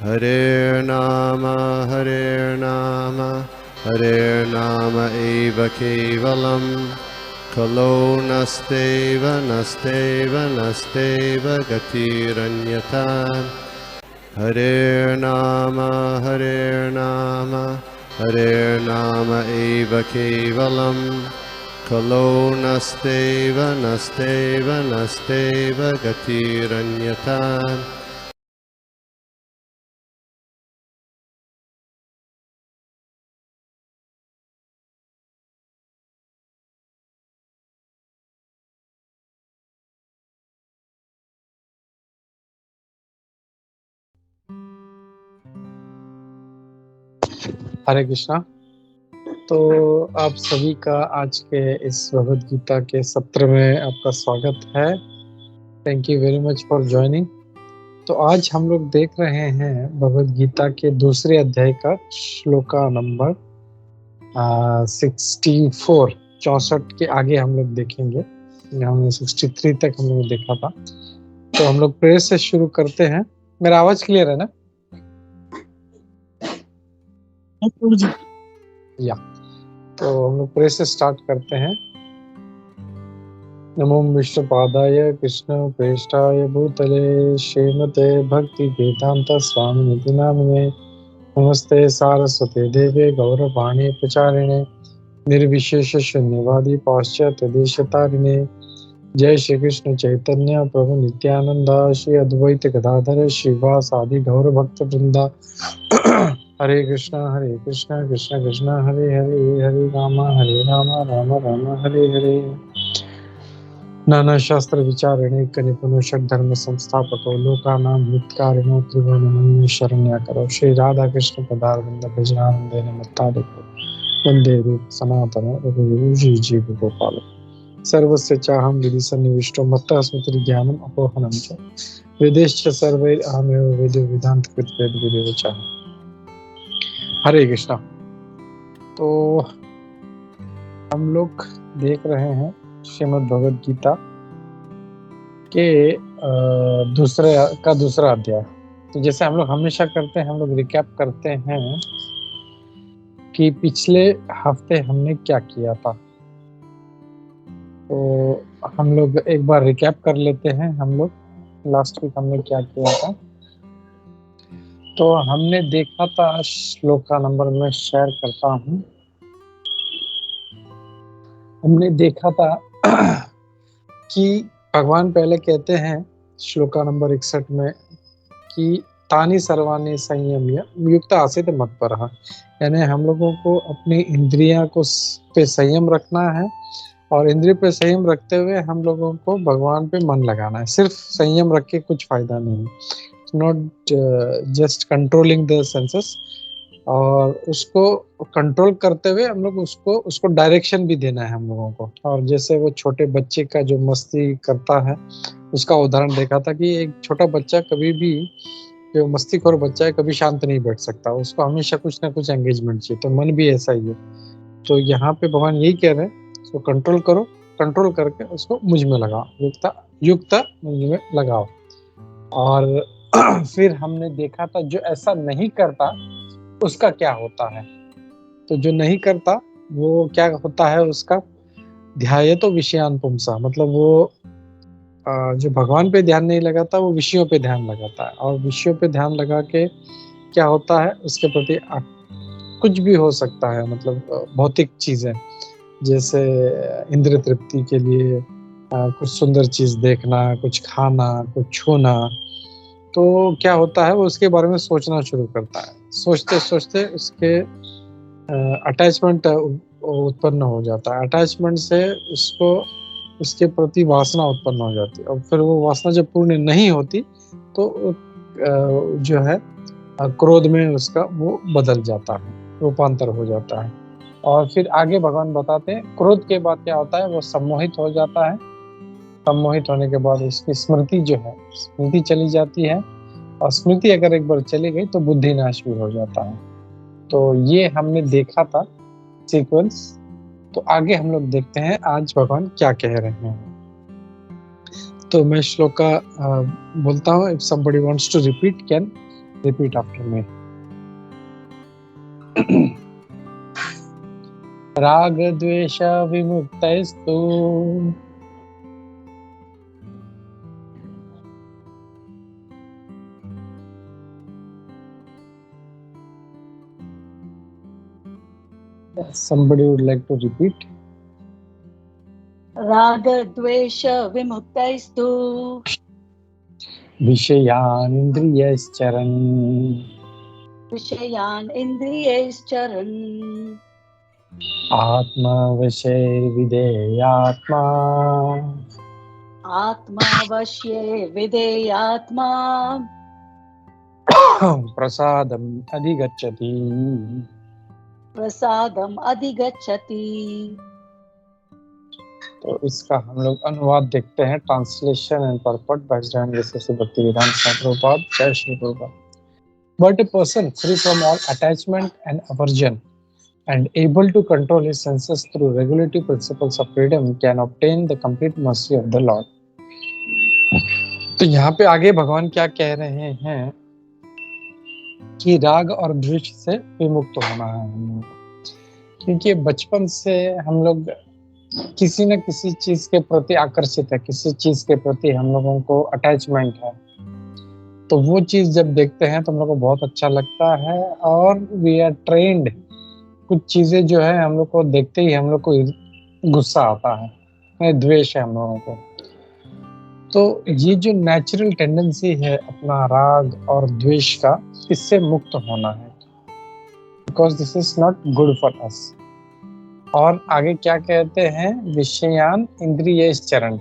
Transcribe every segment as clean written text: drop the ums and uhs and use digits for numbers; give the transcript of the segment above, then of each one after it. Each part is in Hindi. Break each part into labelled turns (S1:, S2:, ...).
S1: Hare Nama Hare Nama eva kevalam Kalo nasteva gatiranyata Hare Nama eva kevalam Kalo nasteva gatiranyata
S2: हरे कृष्णा। तो आप सभी का आज के इस भगवद गीता के सत्र में आपका स्वागत है। Thank you very much for joining. तो आज हम लोग देख रहे हैं भगवद गीता के दूसरे अध्याय का श्लोका नंबर 64 के आगे हम लोग देखेंगे। हमने 63 तक हम लोग देखा था। तो हम लोग प्रेयर से शुरू करते हैं। मेरा आवाज क्लियर है ना? या तो हम लोग प्रेयर से स्टार्ट करते हैं। नमो विष्णुपादाय कृष्ण प्रेष्ठाय भूतले श्रीमते भक्ति वेदांत स्वामिनिति नामिने नमस्ते सारस्वते देवे गौरवाणी प्रचारिणे निर्विशेष शून्यवादी पाश्चात्य देशतारिणे जय श्री कृष्ण चैतन्य प्रभु नित्यानंद श्री अद्वैत गदाधर श्रीवास आदि गौर भक्त वृंदा हरे कृष्णा कृष्ण कृष्ण हरे हरे हरे राम राम राम हरे हरे। नाना शास्त्र विचारिणे निपुण धर्म संस्थापको लोकानां हितकारिणो त्रिभुवनमन्य शरण्याकरो श्री राधा कृष्ण पदारविंद भजनानंदेन मुक्तादिको वंदे रूप सनातन रघुवीर जीव गोपाल सर्वस्य चाहं विधि सन्निविष्टो मत्तः स्मृति ज्ञानम अपोहनम च वेदेश्च सर्वैर् अहमेव वेदो वेदांत कृत वेद विदेव चाहं। हरे कृष्णा। तो हम लोग देख रहे हैं श्रीमद् भगवद गीता के दूसरा अध्याय। तो जैसे हम लोग हमेशा करते हैं, हम लोग रिकैप करते हैं कि पिछले हफ्ते हमने क्या किया था। तो हम लोग एक बार रिकैप कर लेते हैं। हम लोग लास्ट वीक हमने क्या किया था। तो हमने देखा था, श्लोका नंबर में शेयर करता हूँ। हमने देखा था कि भगवान पहले कहते हैं श्लोका नंबर 61 में कि तानि सर्वाणि संयम्य युक्त आसित मत्परः, यानी हम लोगों को अपनी इंद्रियां को पे संयम रखना है और इंद्रिय पे संयम रखते हुए हम लोगों को भगवान पे मन लगाना है। सिर्फ संयम रख के कुछ फायदा नहीं, not just controlling the senses, और उसको कंट्रोल करते हुए हम लोग उसको डायरेक्शन भी देना है हम लोगों को। और जैसे वो छोटे बच्चे का जो मस्ती करता है उसका उदाहरण देखा था कि एक छोटा बच्चा कभी भी, जो मस्तीखोर बच्चा है, कभी शांत नहीं बैठ सकता, उसको हमेशा कुछ ना कुछ एंगेजमेंट चाहिए। तो मन भी ऐसा ही है। तो यहाँ पे भगवान यही कह रहे हैं, उसको कंट्रोल करो, कंट्रोल करके उसको मुझ में लगाओ, युक्त मुझ में लगाओ। और फिर हमने देखा था जो ऐसा नहीं करता उसका क्या होता है। तो जो नहीं करता वो क्या होता है, उसका ध्यायतो विषयान पुंसा, मतलब वो जो भगवान पे ध्यान नहीं लगाता वो विषयों पे ध्यान लगाता है। और विषयों पे ध्यान लगा के क्या होता है, उसके प्रति कुछ भी हो सकता है, मतलब भौतिक चीजें, जैसे इंद्रिय तृप्ति के लिए कुछ सुंदर चीज देखना, कुछ खाना, कुछ छूना। तो क्या होता है, वो उसके बारे में सोचना शुरू करता है। सोचते सोचते उसके अटैचमेंट उत्पन्न हो जाता है। अटैचमेंट से उसको उसके प्रति वासना उत्पन्न हो जाती है, और फिर वो वासना जब पूर्ण नहीं होती तो जो है क्रोध में उसका वो बदल जाता है, रूपांतर हो जाता है। और फिर आगे भगवान बताते हैं क्रोध के बाद क्या होता है, वो सम्मोहित हो जाता है। सम्मोहित होने के बाद उसकी स्मृति जो है, स्मृति चली जाती है, और स्मृति अगर एक बार चली गई तो बुद्धि नाश भी हो जाता है। तो ये हमने देखा था सीक्वेंस। तो आगे हम लोग देखते हैं आज भगवान क्या कह रहे हैं। तो मैं श्लोका बोलता हूँ, if somebody wants to repeat can, Repeat after me. राग द्वेष विमुक्तैस्तु somebody would like to repeat.
S3: राग द्वेष विमुक्तैस्तु
S2: विषयान् इन्द्रियैश्चरन्
S3: विषयान् इन्द्रियैश्चरन्
S2: आत्मवशे विधेयात्मा
S3: आत्मावश्ये विधेयात्मा
S2: प्रसादम् अधिगच्छति
S3: प्रसादम् अधिगच्छति।
S2: तो इसका हम लोग अनुवाद देखते हैं, translation and purport by Shri Bhaktivedanta Swami Prabhupada. जय Shri Prabhupada. But a person free from all attachment and aversion and able to control his senses through regulative principles of freedom can obtain the complete mercy of the Lord. तो यहाँ पे आगे भगवान क्या कह रहे हैं कि राग और द्वेष से विमुक्त होना है, क्योंकि बचपन से हम लोग किसी न किसी चीज के प्रति आकर्षित है, किसी चीज के प्रति हम लोगों को अटैचमेंट है, तो वो चीज जब देखते हैं तो हम लोग को बहुत अच्छा लगता है और वी आर ट्रेंड। कुछ चीजें जो है हम लोग को देखते ही हम लोग को गुस्सा आता है, द्वेष है हम लोगों को। तो ये जो नेचुरल टेंडेंसी है अपना राग और द्वेष का, इससे मुक्त होना है, because this is not good for us. और आगे क्या कहते हैं, विषयान इंद्रियैश्चरन्।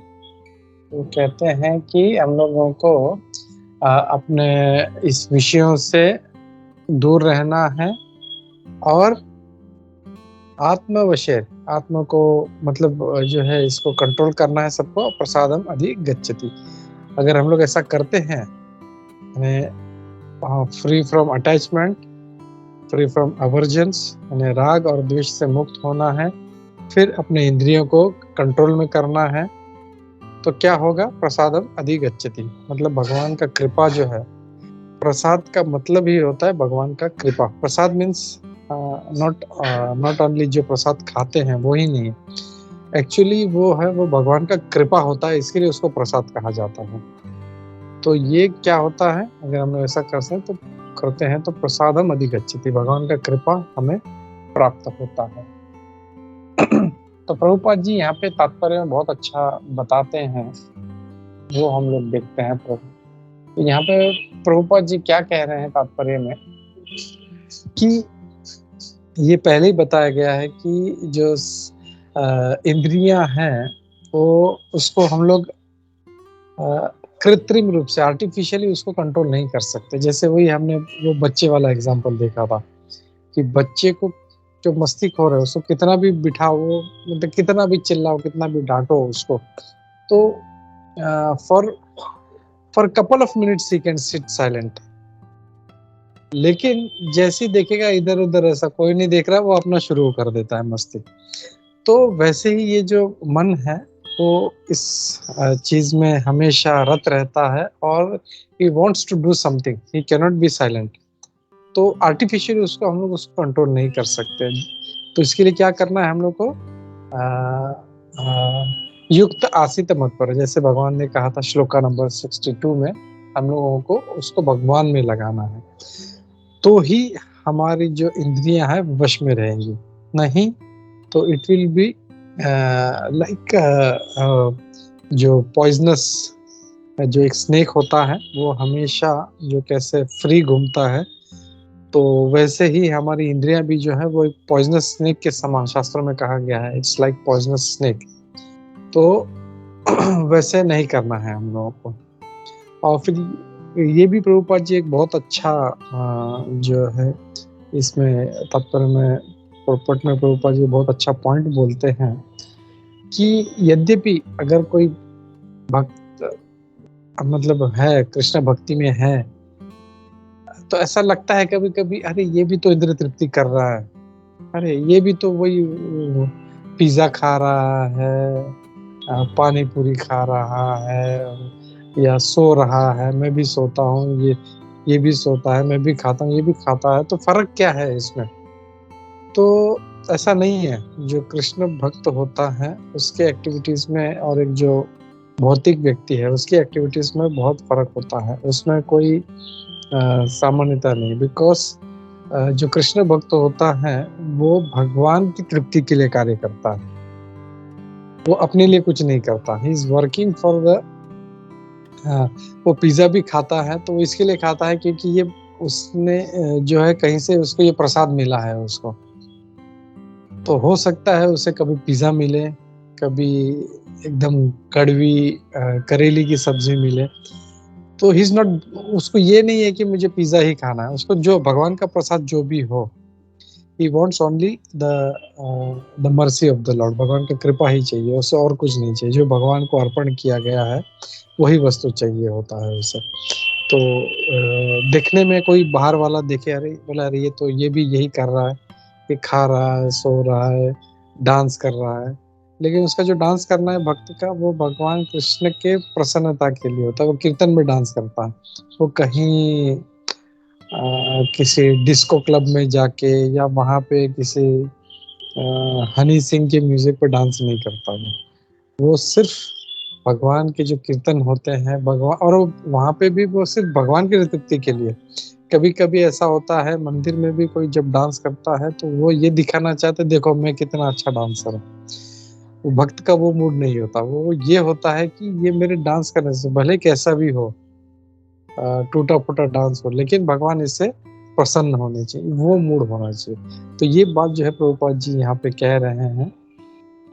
S2: वो कहते हैं कि हम लोगों को अपने इस विषयों से दूर रहना है और आत्मवशे, आत्मा को मतलब जो है इसको कंट्रोल करना है सबको, प्रसादम अधिगच्छति। अगर हम लोग ऐसा करते हैं, free from attachment, free from aversions, यानी राग और द्वेष से मुक्त होना है, फिर अपने इंद्रियों को कंट्रोल में करना है, तो क्या होगा, प्रसादम अधिगच्छति। मतलब भगवान का कृपा जो है, प्रसाद का मतलब ही होता है भगवान का कृपा। प्रसाद मीन्स नॉट ओनली जो प्रसाद खाते हैं वो ही नहीं, एक्चुअली वो है, वो भगवान का कृपा होता है, इसके लिए उसको प्रसाद कहा जाता है। तो ये क्या होता है, अगर हम ऐसा करते हैं तो प्रसादम अधिगच्छति, भगवान का कृपा हमें प्राप्त होता है। तो प्रभुपाद जी यहाँ पे तात्पर्य में बहुत अच्छा बताते हैं, वो हम लोग देखते हैं। तो यहाँ पे प्रभुपाद जी क्या कह रहे हैं तात्पर्य में, कि ये पहले ही बताया गया है कि जो इंद्रियां हैं वो उसको हम लोग कृत्रिम रूप से, आर्टिफिशियली उसको कंट्रोल नहीं कर सकते। जैसे वही हमने वो बच्चे वाला एग्जांपल देखा था कि बच्चे को जो मस्तीखोर है उसको कितना भी बिठाओ, मतलब कितना भी चिल्लाओ, कितना भी डांटो उसको, तो for couple of minutes he can sit silent. लेकिन जैसे ही देखेगा इधर उधर ऐसा कोई नहीं देख रहा, वो अपना शुरू कर देता है मस्ती। तो वैसे ही ये जो मन है वो इस चीज में हमेशा रत रहता है और he wants to do something, he cannot be silent। तो आर्टिफिशियली उसको हम लोग उसको कंट्रोल नहीं कर सकते। तो इसके लिए क्या करना है हम लोग को, युक्त आसित मत पर, जैसे भगवान ने कहा था श्लोका नंबर 62 में, हम लोगों को उसको भगवान में लगाना है, तो ही हमारी जो इंद्रियां हैं वश में रहेंगी। नहीं तो इट विल बी लाइक जो पॉइजनस, जो एक स्नेक होता है वो हमेशा जो कैसे फ्री घूमता है, तो वैसे ही हमारी इंद्रियां भी जो है वो एक पॉइजनस स्नेक के समान, शास्त्रों में कहा गया है, इट्स लाइक पॉइजनस स्नेक। तो वैसे नहीं करना है हम लोगों को। और फिर ये भी प्रभुपाद जी एक बहुत अच्छा जो है इसमें तात्पर्य में, पोपट में प्रभुपाद जी बहुत अच्छा पॉइंट बोलते हैं कि यद्यपि अगर कोई भक्त मतलब है, कृष्ण भक्ति में है, तो ऐसा लगता है कभी कभी, अरे ये भी तो इंद्रिय तृप्ति कर रहा है, अरे ये भी तो वही पिज्जा खा रहा है, पानी पूरी खा रहा है, या सो रहा है, मैं भी सोता हूँ, ये भी सोता है, मैं भी खाता हूँ, ये भी खाता है, तो फर्क क्या है इसमें? तो ऐसा नहीं है। जो कृष्ण भक्त होता है उसके एक्टिविटीज में और एक जो भौतिक व्यक्ति है उसकी एक्टिविटीज में बहुत फर्क होता है, उसमें कोई सामान्यता नहीं। बिकॉज जो कृष्ण भक्त होता है वो भगवान की तृप्ति के लिए कार्य करता है, वो अपने लिए कुछ नहीं करता। He is working for the, वो पिज्जा भी खाता है तो वो इसके लिए खाता है क्योंकि ये उसने जो है कहीं से उसको ये प्रसाद मिला है उसको। तो हो सकता है उसे कभी पिज्जा मिले, कभी एकदम कड़वी करेली की सब्जी मिले, तो ही इज नॉट, उसको ये नहीं है कि मुझे पिज्जा ही खाना है। उसको जो भगवान का प्रसाद जो भी हो, he wants only the mercy of the Lord, भगवान की कृपा ही चाहिए उसे, और कुछ नहीं चाहिए। जो भगवान को अर्पण किया गया है वही वस्तु चाहिए होता है उसे। तो देखने में कोई बाहर वाला देखे, अरे बोला अरे ये तो ये भी यही कर रहा है, ये खा रहा है, सो रहा है, डांस कर रहा है, लेकिन उसका जो डांस करना है भक्त का वो भगवान कृष्ण के प्रसन्नता के लिए होता है। वो कीर्तन में डांस करता है, वो कहीं किसी डिस्को क्लब में जाके या वहाँ पे किसी हनी सिंह के म्यूजिक पे डांस नहीं करता। वो सिर्फ भगवान के जो कीर्तन होते हैं भगवान, और वहाँ पे भी वो सिर्फ भगवान की तृप्ति के लिए। कभी कभी ऐसा होता है मंदिर में भी कोई जब डांस करता है तो वो ये दिखाना चाहते, देखो मैं कितना अच्छा डांसर हूँ। वो भक्त का वो मूड नहीं होता, वो ये होता है कि ये मेरे डांस करने से भले कैसा भी हो, टूटा फूटा डांस हो, लेकिन भगवान इससे प्रसन्न होने चाहिए, वो मूड होना चाहिए। तो ये बात जो है प्रभुपाद जी यहाँ पे कह रहे हैं।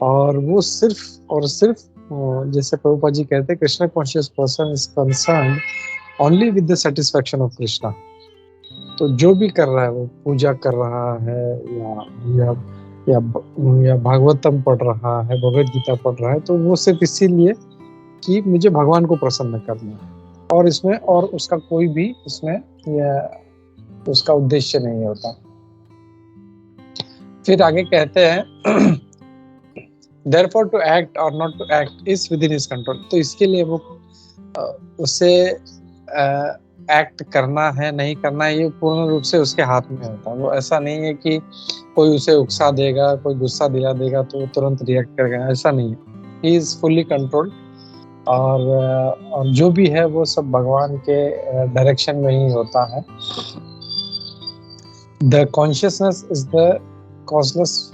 S2: और वो सिर्फ और सिर्फ जैसे प्रभुपाद जी कहते हैं, Krishna conscious person is concerned only with the satisfaction of Krishna. तो जो भी कर रहा है, वो पूजा कर रहा है या या या भागवतम पढ़ रहा है, भगवत गीता पढ़ रहा है, तो वो सिर्फ इसीलिए कि मुझे भगवान को प्रसन्न करना है, और इसमें और उसका कोई भी इसमें उसका उद्देश्य नहीं होता। फिर आगे कहते हैं therefore to act or not to act is within his control। तो इसके लिए वो उसे एक्ट करना है नहीं करना है ये पूर्ण रूप से उसके हाथ में होता है। वो ऐसा नहीं है कि कोई उसे उकसा देगा, कोई गुस्सा दिला देगा तो वो तुरंत रिएक्ट करेगा, ऐसा नहीं है। ही इज फुल्ली कंट्रोल्ड, और जो भी है वो सब भगवान के डायरेक्शन में ही होता है। The consciousness is the causeless,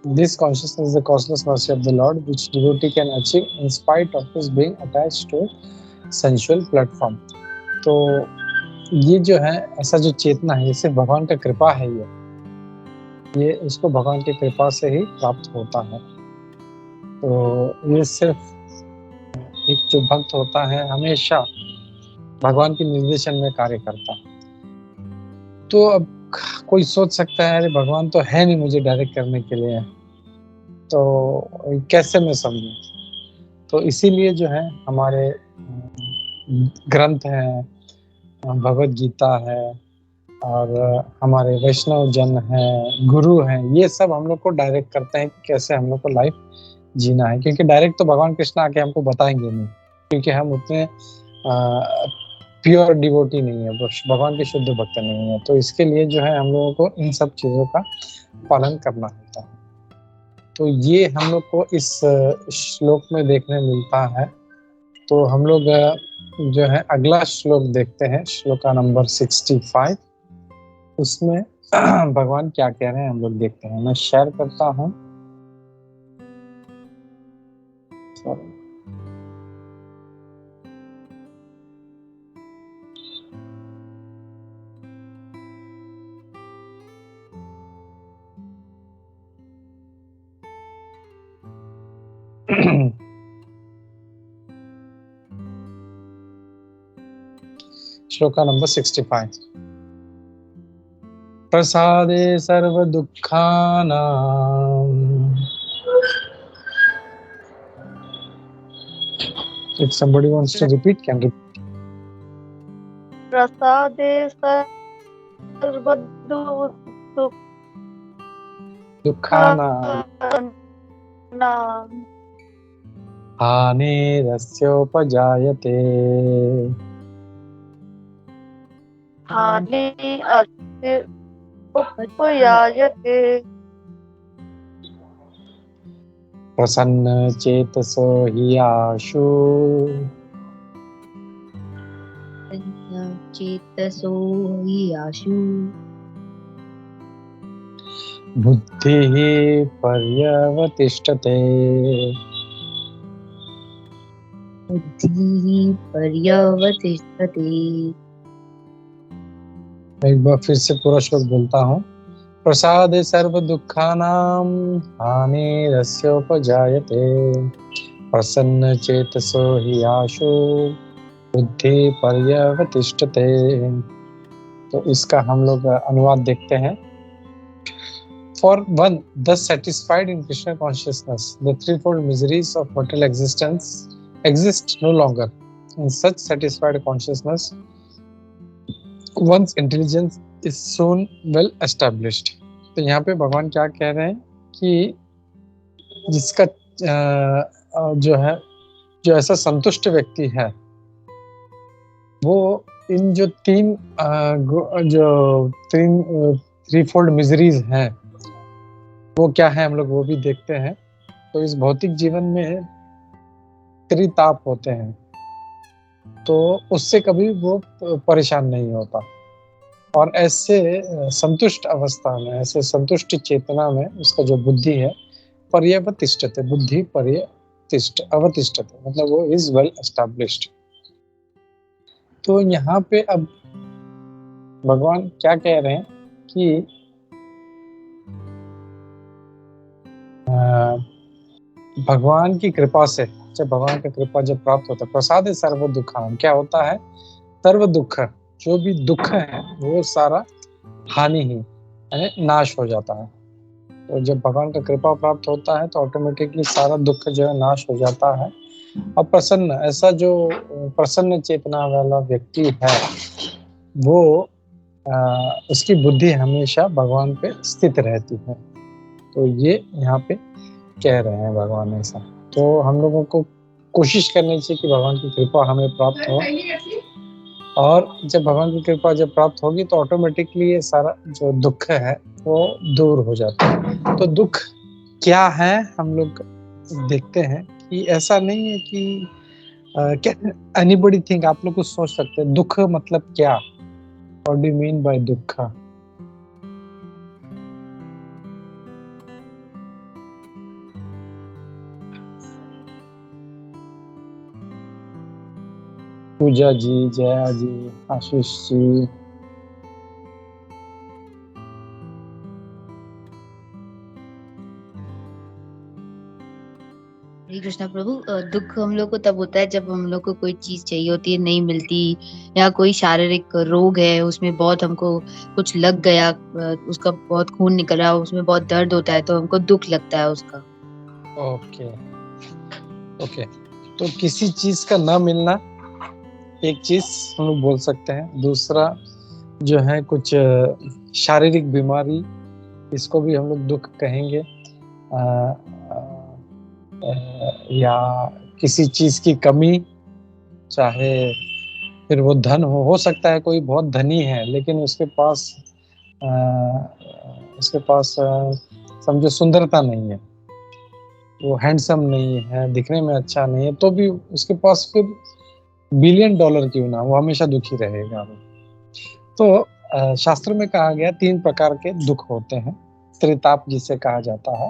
S2: this consciousness is the causeless mercy of the Lord which devotee can achieve in spite of his being attached to sensual platform। तो ये जो है ऐसा जो चेतना है, ये सिर्फ भगवान का कृपा है, ये उसको भगवान की कृपा से ही प्राप्त होता है। तो ये सिर्फ एक जो भक्त होता है हमेशा भगवान के निर्देशन में कार्य करता है। तो अब कोई सोच सकता है अरे भगवान तो है नहीं मुझे डायरेक्ट करने के लिए, तो कैसे मैं समझूं? तो इसीलिए जो है हमारे ग्रंथ हैं, भगवत गीता है, और हमारे वैष्णव जन हैं, गुरु हैं, ये सब हम लोग को डायरेक्ट करते हैं कि कैसे हम लोग को लाइफ जीना है। क्योंकि डायरेक्ट तो भगवान कृष्ण आके हमको बताएंगे नहीं, क्योंकि हम उतने प्योर डिवोटी नहीं है, भगवान के शुद्ध भक्त नहीं है। तो इसके लिए जो है हम लोगों को इन सब चीजों का पालन करना होता है। तो ये हम लोग को इस श्लोक में देखने मिलता है। तो हम लोग जो है अगला श्लोक देखते हैं, श्लोका नंबर 65। उसमें भगवान क्या कह रहे हैं हम लोग देखते हैं। मैं शेयर करता हूँ। Shloka number 65। Prasade serve दुखानां if somebody wants to repeat can repeat।
S3: प्रसादे
S2: दुखानां हानिरस्योपजायते।
S4: हानि अस्य उपयायते।
S2: प्रसन्न चेतसो हि आशु
S5: चेतसो हि आशु
S2: बुद्धिः पर्यवतिष्ठते।
S5: बुद्धिः पर्यवतिष्ठते।
S2: एक बार फिर से पूरा श्लोक बोलता हूँ। प्रसादे सर्व दुःखानां हानिरस्योपजायते। प्रसन्न चेतसो हि आशु बुद्धि पर्यवतिष्ठते। तो इसका हम लोग अनुवाद देखते हैं। For one thus satisfied in Krishna consciousness, the threefold miseries of mortal existence exist no longer. In such satisfied consciousness, one's intelligence is soon well established. तो यहाँ पे भगवान क्या कह रहे हैं कि जिसका जो है, जो ऐसा संतुष्ट व्यक्ति है, वो इन जो तीन थ्रीफोल्ड मिजरीज हैं, वो क्या है हम लोग वो भी देखते हैं। तो इस भौतिक जीवन में त्रिताप होते हैं, तो उससे कभी वो परेशान नहीं होता। और ऐसे संतुष्ट अवस्था में, ऐसे संतुष्ट चेतना में उसका जो बुद्धि है पर्यवतिष्ठते, बुद्धि अवतिष्ठते, मतलब वो इज वेल एस्टैब्लिश्ड। तो यहाँ पे अब भगवान क्या कह रहे हैं कि भगवान की कृपा से, जब भगवान की कृपा जब प्राप्त होता है, प्रसाद है सर्व दुखान, क्या होता है, सर्व दुख, जो भी दुख है वो सारा हानि ही यानी नाश हो जाता है। तो जब भगवान का कृपा प्राप्त होता है तो ऑटोमेटिकली सारा दुख जो है नाश हो जाता है। और प्रसन्न, ऐसा जो प्रसन्न चेतना वाला व्यक्ति है वो उसकी बुद्धि हमेशा भगवान पे स्थित रहती है। तो ये यहाँ पे कह रहे हैं भगवान ऐसा। तो हम लोगों को कोशिश करनी चाहिए कि भगवान की कृपा हमें प्राप्त हो, और जब भगवान की कृपा जब प्राप्त होगी तो ऑटोमेटिकली ये सारा जो दुख है वो दूर हो जाता है। तो दुख क्या है हम लोग देखते हैं कि ऐसा नहीं है कि क्या एनीबडी थिंक, आप लोग कुछ सोच सकते हैं दुख मतलब क्या, what do you mean by दुख। पूजा जी, जया जी, आशीष जी।
S5: हरे कृष्णा प्रभु, दुख हम लोग को तब होता है जब हम लोग को कोई चीज चाहिए होती है, नहीं मिलती, या कोई शारीरिक रोग है, उसमें बहुत हमको कुछ लग गया, उसका बहुत खून निकल रहा है, उसमें बहुत दर्द होता है, तो हमको दुख लगता है उसका।
S2: ओके, तो किसी चीज का ना मिलना एक चीज हम लोग बोल सकते हैं। दूसरा जो है कुछ शारीरिक बीमारी, इसको भी हम लोग दुख कहेंगे। या किसी चीज की कमी, चाहे फिर वो धन हो सकता है कोई बहुत धनी है लेकिन उसके पास समझो सुंदरता नहीं है, वो हैंडसम नहीं है, दिखने में अच्छा नहीं है, तो भी उसके पास फिर $1 बिलियन क्यों ना, वो हमेशा दुखी रहेगा। तो शास्त्र में कहा गया 3 प्रकार के दुख होते हैं, त्रिताप जिसे कहा जाता है।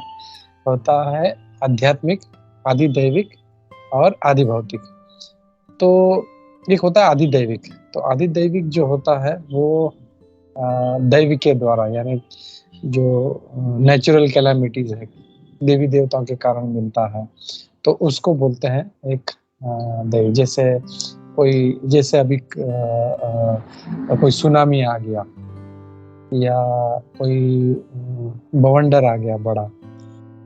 S2: होता है आध्यात्मिक, आधिदैविक और आधिभौतिक। तो एक होता है आधिदैविक। तो आधिदैविक जो होता है वो दैवी के द्वारा, यानी जो नेचुरल कैलामिटीज है, देवी देवताओं के कारण मिलता है, तो उसको बोलते हैं एक दैवी। जैसे अभी कोई सुनामी आ गया या कोई बवंडर आ गया बड़ा,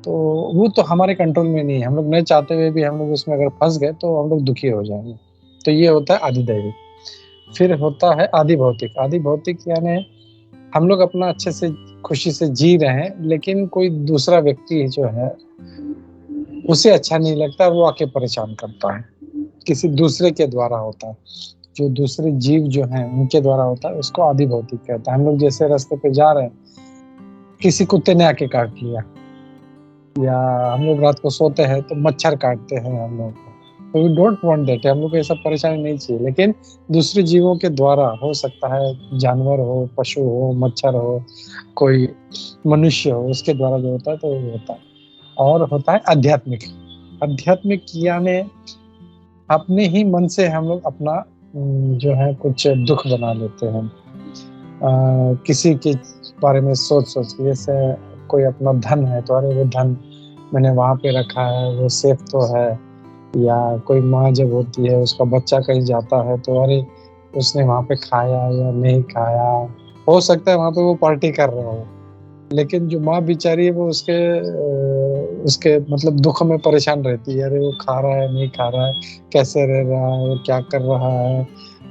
S2: तो वो तो हमारे कंट्रोल में नहीं है, हम लोग नहीं चाहते हुए भी हम लोग उसमें अगर फंस गए तो हम लोग दुखी हो जाएंगे। तो ये होता है आधिदैविक। फिर होता है आधिभौतिक। आधिभौतिक यानी हम लोग अपना अच्छे से खुशी से जी रहे हैं, लेकिन कोई दूसरा व्यक्ति जो है उसे अच्छा नहीं लगता, वो आके परेशान करता है, किसी दूसरे के द्वारा होता है। जो दूसरे जीव जो हैं उनके द्वारा होता है उसको आदि भौतिक कहता है। हम लोग जैसे रास्ते पे जा रहे हैं, किसी कुत्ते ने आके काट लिया, या हम लोग रात को सोते हैं तो मच्छर काटते हैं हम लोग को, तो वी डोंट वांट दैट, हम लोग को ऐसा परेशानी नहीं चाहिए। लेकिन दूसरे जीवों के द्वारा हो सकता है, जानवर हो, पशु हो, मच्छर हो, कोई मनुष्य हो, उसके द्वारा जो होता है तो वो होता है। और होता है आध्यात्मिक। आध्यात्मिक यानी अपने ही मन से हम लोग अपना जो है कुछ दुख बना लेते हैं, किसी के बारे में सोच के। जैसे कोई अपना धन है तो अरे वो धन मैंने वहाँ पे रखा है, वो सेफ तो है। या कोई माँ जब होती है, उसका बच्चा कहीं जाता है तो अरे उसने वहाँ पे खाया या नहीं खाया, हो सकता है वहाँ पे वो पार्टी कर रहा हो, लेकिन जो माँ बेचारी है वो उसके मतलब दुख में परेशान रहती है। अरे वो खा रहा है, नहीं खा रहा है, कैसे रह रहा है, वो क्या कर रहा है,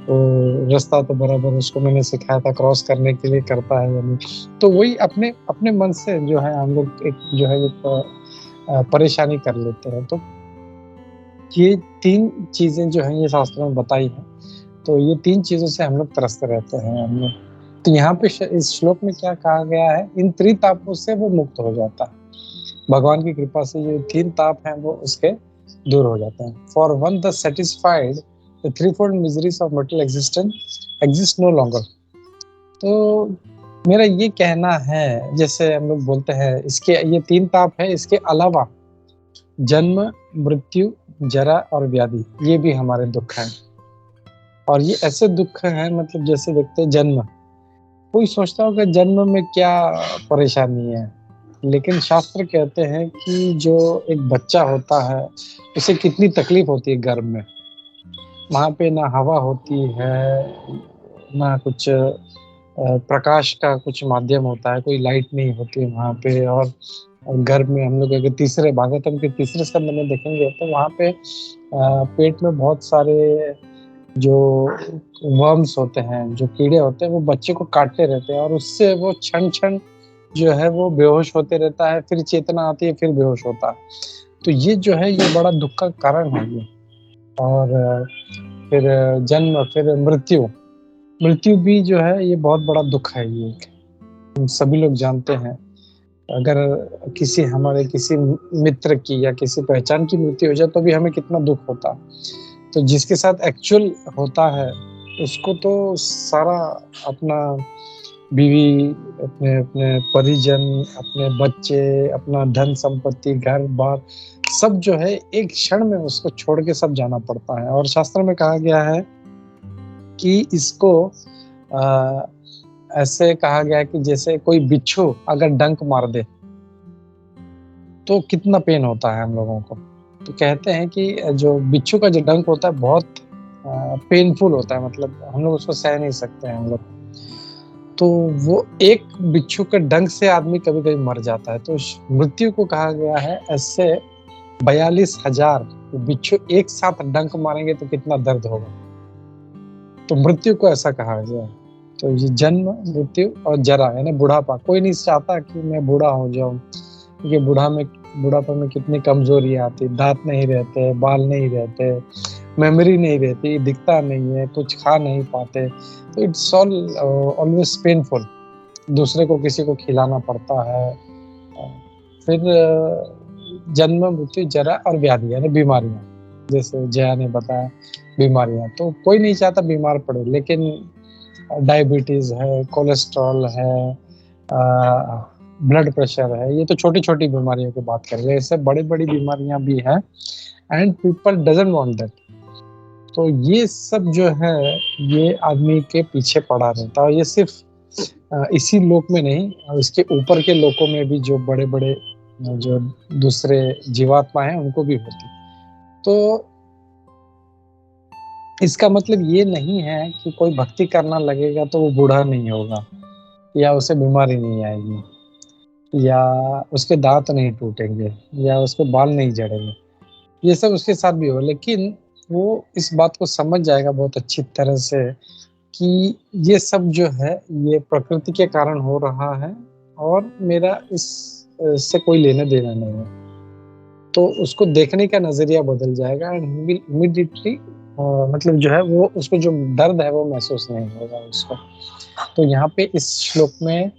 S2: वो रास्ता तो बराबर उसको मैंने सिखाया था क्रॉस करने के लिए, करता है या नहीं। तो वही अपने अपने मन से जो है हम लोग एक जो है एक परेशानी कर लेते हैं। तो ये 3 चीजें जो हैं ये शास्त्रों में बताई हैं, तो ये 3 चीजों से हम लोग त्रस्त रहते हैं हम लोग। तो यहाँ पे इस श्लोक में क्या कहा गया है, इन त्रितापों से वो मुक्त हो जाता है। भगवान की कृपा से जो 3 ताप हैं वो उसके दूर हो जाते हैं। For one the satisfied the threefold miseries of mortal existence exist no longer. तो मेरा ये कहना है, जैसे हम लोग बोलते हैं इसके ये 3 ताप है, इसके अलावा जन्म, मृत्यु, जरा और व्याधि, ये भी हमारे दुख हैं। और ये ऐसे दुख हैं, मतलब जैसे देखते हैं जन्म, कोई सोचता होगा जन्म में क्या परेशानी है, लेकिन शास्त्र कहते हैं कि जो एक बच्चा होता है उसे कितनी तकलीफ होती है गर्भ में। वहाँ पे ना हवा होती है, ना कुछ प्रकाश का कुछ माध्यम होता है, कोई लाइट नहीं होती वहाँ पे। और गर्भ में हम लोग अगर तीसरे भागवतम के तीसरे स्कंद में देखेंगे तो वहाँ पे पेट में बहुत सारे जो वर्म्स होते हैं, जो कीड़े होते हैं, वो बच्चे को काटते रहते हैं और उससे वो क्षण क्षण जो है वो बेहोश होते रहता है, फिर चेतना आती है, फिर बेहोश होता है। तो ये जो है ये बड़ा दुख का कारण है ये। और फिर जन्म, फिर मृत्यु, मृत्यु भी जो है ये बहुत बड़ा दुख है। ये हम सभी लोग जानते हैं, अगर किसी हमारे किसी मित्र की या किसी पहचान की मृत्यु हो जाए तो भी हमें कितना दुख होता है। तो जिसके साथ एक्चुअल होता है उसको तो सारा अपना बीवी, अपने अपने परिजन, अपने बच्चे, अपना धन संपत्ति, घर बार, सब जो है एक क्षण में उसको छोड़ के सब जाना पड़ता है। और शास्त्र में कहा गया है कि इसको ऐसे कहा गया है कि जैसे कोई बिच्छू अगर डंक मार दे तो कितना पेन होता है हम लोगों को। तो कहते हैं कि जो बिच्छू का जो डंक होता है बहुत पेनफुल होता है, मतलब हम लोग उसको सह नहीं सकते हैं हम लोग। तो वो एक बिच्छू के डंक से आदमी कभी कभी मर जाता है। तो मृत्यु को कहा गया है ऐसे 42,000 बिच्छू एक साथ डंक मारेंगे तो कितना दर्द होगा। तो मृत्यु को ऐसा कहा गया है। तो ये जन्म, मृत्यु और जरा यानी बुढ़ापा, कोई नहीं चाहता कि मैं बूढ़ा हो जाऊं, क्योंकि बुढ़ापा में कितनी कमजोरी आती, दांत नहीं रहते, बाल नहीं रहते, मेमोरी नहीं रहती, दिखता नहीं है, कुछ खा नहीं पाते। तो इट्स ऑलवेज पेनफुल, दूसरे को किसी को खिलाना पड़ता है। फिर जन्म, मृत्यु, जरा और व्याधि यानी बीमारियां, जैसे जया ने बताया बीमारियां, तो कोई नहीं चाहता बीमार पड़े, लेकिन डायबिटीज है, कोलेस्ट्रॉल है, ब्लड प्रेशर है, ये तो छोटी छोटी बीमारियों की बात कर रहे हैं। ऐसे बड़ी बड़ी बीमारियां भी हैं and people doesn't want that. तो ये सब जो है ये आदमी के पीछे पड़ा रहता है। ये सिर्फ इसी लोक में नहीं, और इसके ऊपर के लोकों में भी जो बड़े बड़े जो दूसरे जीवात्मा हैं उनको भी होती। तो इसका मतलब ये नहीं है कि कोई भक्ति करना लगेगा तो वो बूढ़ा नहीं होगा, या उसे बीमारी नहीं आएगी, या उसके दांत नहीं टूटेंगे, या उसके बाल नहीं झड़ेंगे। ये सब उसके साथ भी हो, लेकिन वो इस बात को समझ जाएगा बहुत अच्छी तरह से कि ये सब जो है ये प्रकृति के कारण हो रहा है और मेरा इससे कोई लेना देना नहीं है। तो उसको देखने का नजरिया बदल जाएगा एंड ही विल इमीडिएटली मतलब जो है वो उसको जो दर्द है वो महसूस नहीं होगा उसको। तो यहाँ पे इस श्लोक में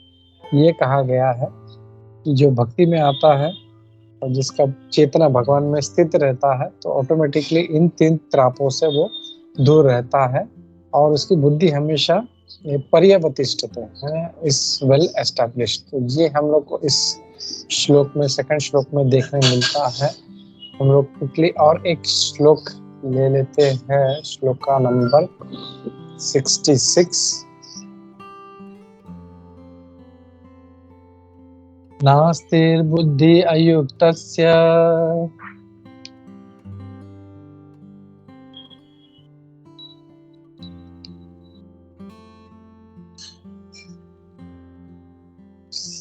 S2: ये कहा गया है कि जो भक्ति में आता है और जिसका चेतना भगवान में स्थित रहता है तो ऑटोमेटिकली इन 3 त्रापों से वो दूर रहता है और उसकी बुद्धि हमेशा पर्यवतिष्ठते है, इज वेल एस्टैब्लिश्ड। तो ये हम लोग को इस श्लोक में, सेकंड श्लोक में देखने मिलता है। हम लोग क्विकली और एक श्लोक ले लेते हैं, shloka number 66। नास्तिर्बुद्धि अयुक्तस्य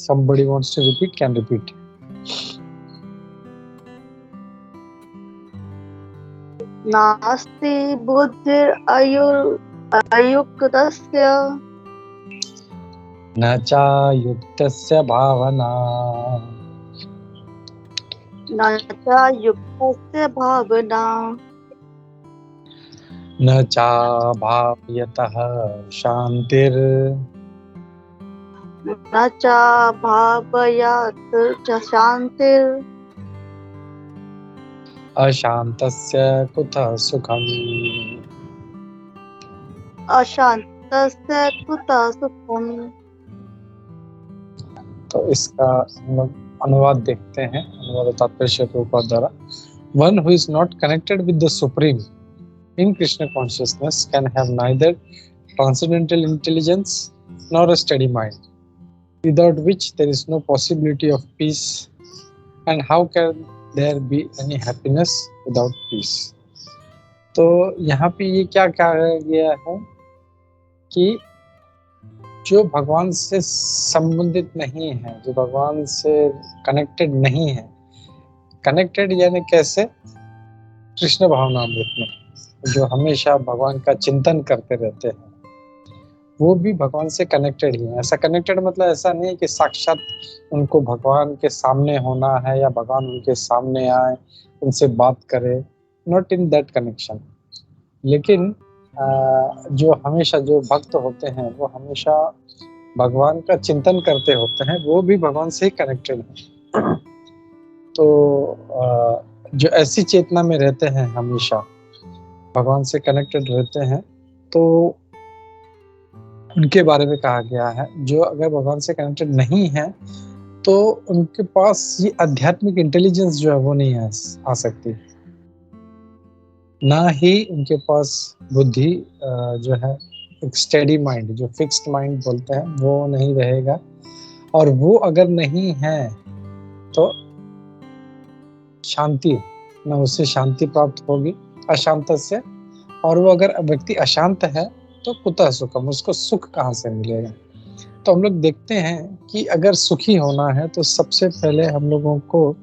S2: somebody wants to repeat, can repeat.
S4: नास्ति बुद्धिर् अयुक्तस्य
S2: न चायुक्तस्य भावना
S4: न च युक्तस्य भावना
S2: न चाभाव्यतः शान्तिर्
S4: न च भावयात् च शान्तिर्
S2: अशान्तस्य कुतः सुखम्।
S4: अशान्तस्य कुतः सुखम्।
S2: तो इसका हम लोग अनुवाद देखते हैं, अनुवाद तात्पर्य प्रभुपाद द्वारा। One who is not connected with the Supreme in Krishna consciousness can have neither transcendental intelligence nor a steady mind, without which there is no possibility of peace. And how can there be any happiness without peace? तो यहाँ पे ये क्या कहा गया है कि जो भगवान से संबंधित नहीं है, जो भगवान से कनेक्टेड नहीं है, कनेक्टेड यानी कैसे, कृष्ण भावनामृत में, जो हमेशा भगवान का चिंतन करते रहते हैं, वो भी भगवान से कनेक्टेड ही है। ऐसा कनेक्टेड मतलब ऐसा नहीं कि साक्षात उनको भगवान के सामने होना है या भगवान उनके सामने आए, उनसे बात करे, नॉट इन दैट कनेक्शन। लेकिन जो हमेशा जो भक्त होते हैं वो हमेशा भगवान का चिंतन करते होते हैं, वो भी भगवान से ही कनेक्टेड है। तो जो ऐसी चेतना में रहते हैं, हमेशा भगवान से कनेक्टेड रहते हैं, तो उनके बारे में कहा गया है। जो अगर भगवान से कनेक्टेड नहीं है तो उनके पास ये आध्यात्मिक इंटेलिजेंस जो है वो नहीं आ सकती, ना ही उनके पास बुद्धि जो है एक स्टेडी माइंड, जो फिक्स्ड माइंड बोलते हैं, वो नहीं रहेगा। और वो अगर नहीं है तो शांति, ना उससे शांति प्राप्त होगी अशांत से। और वो अगर व्यक्ति अशांत है तो कुतः सुखम, उसको सुख कहाँ से मिलेगा। तो हम लोग देखते हैं कि अगर सुखी होना है तो सबसे पहले हम लोगों को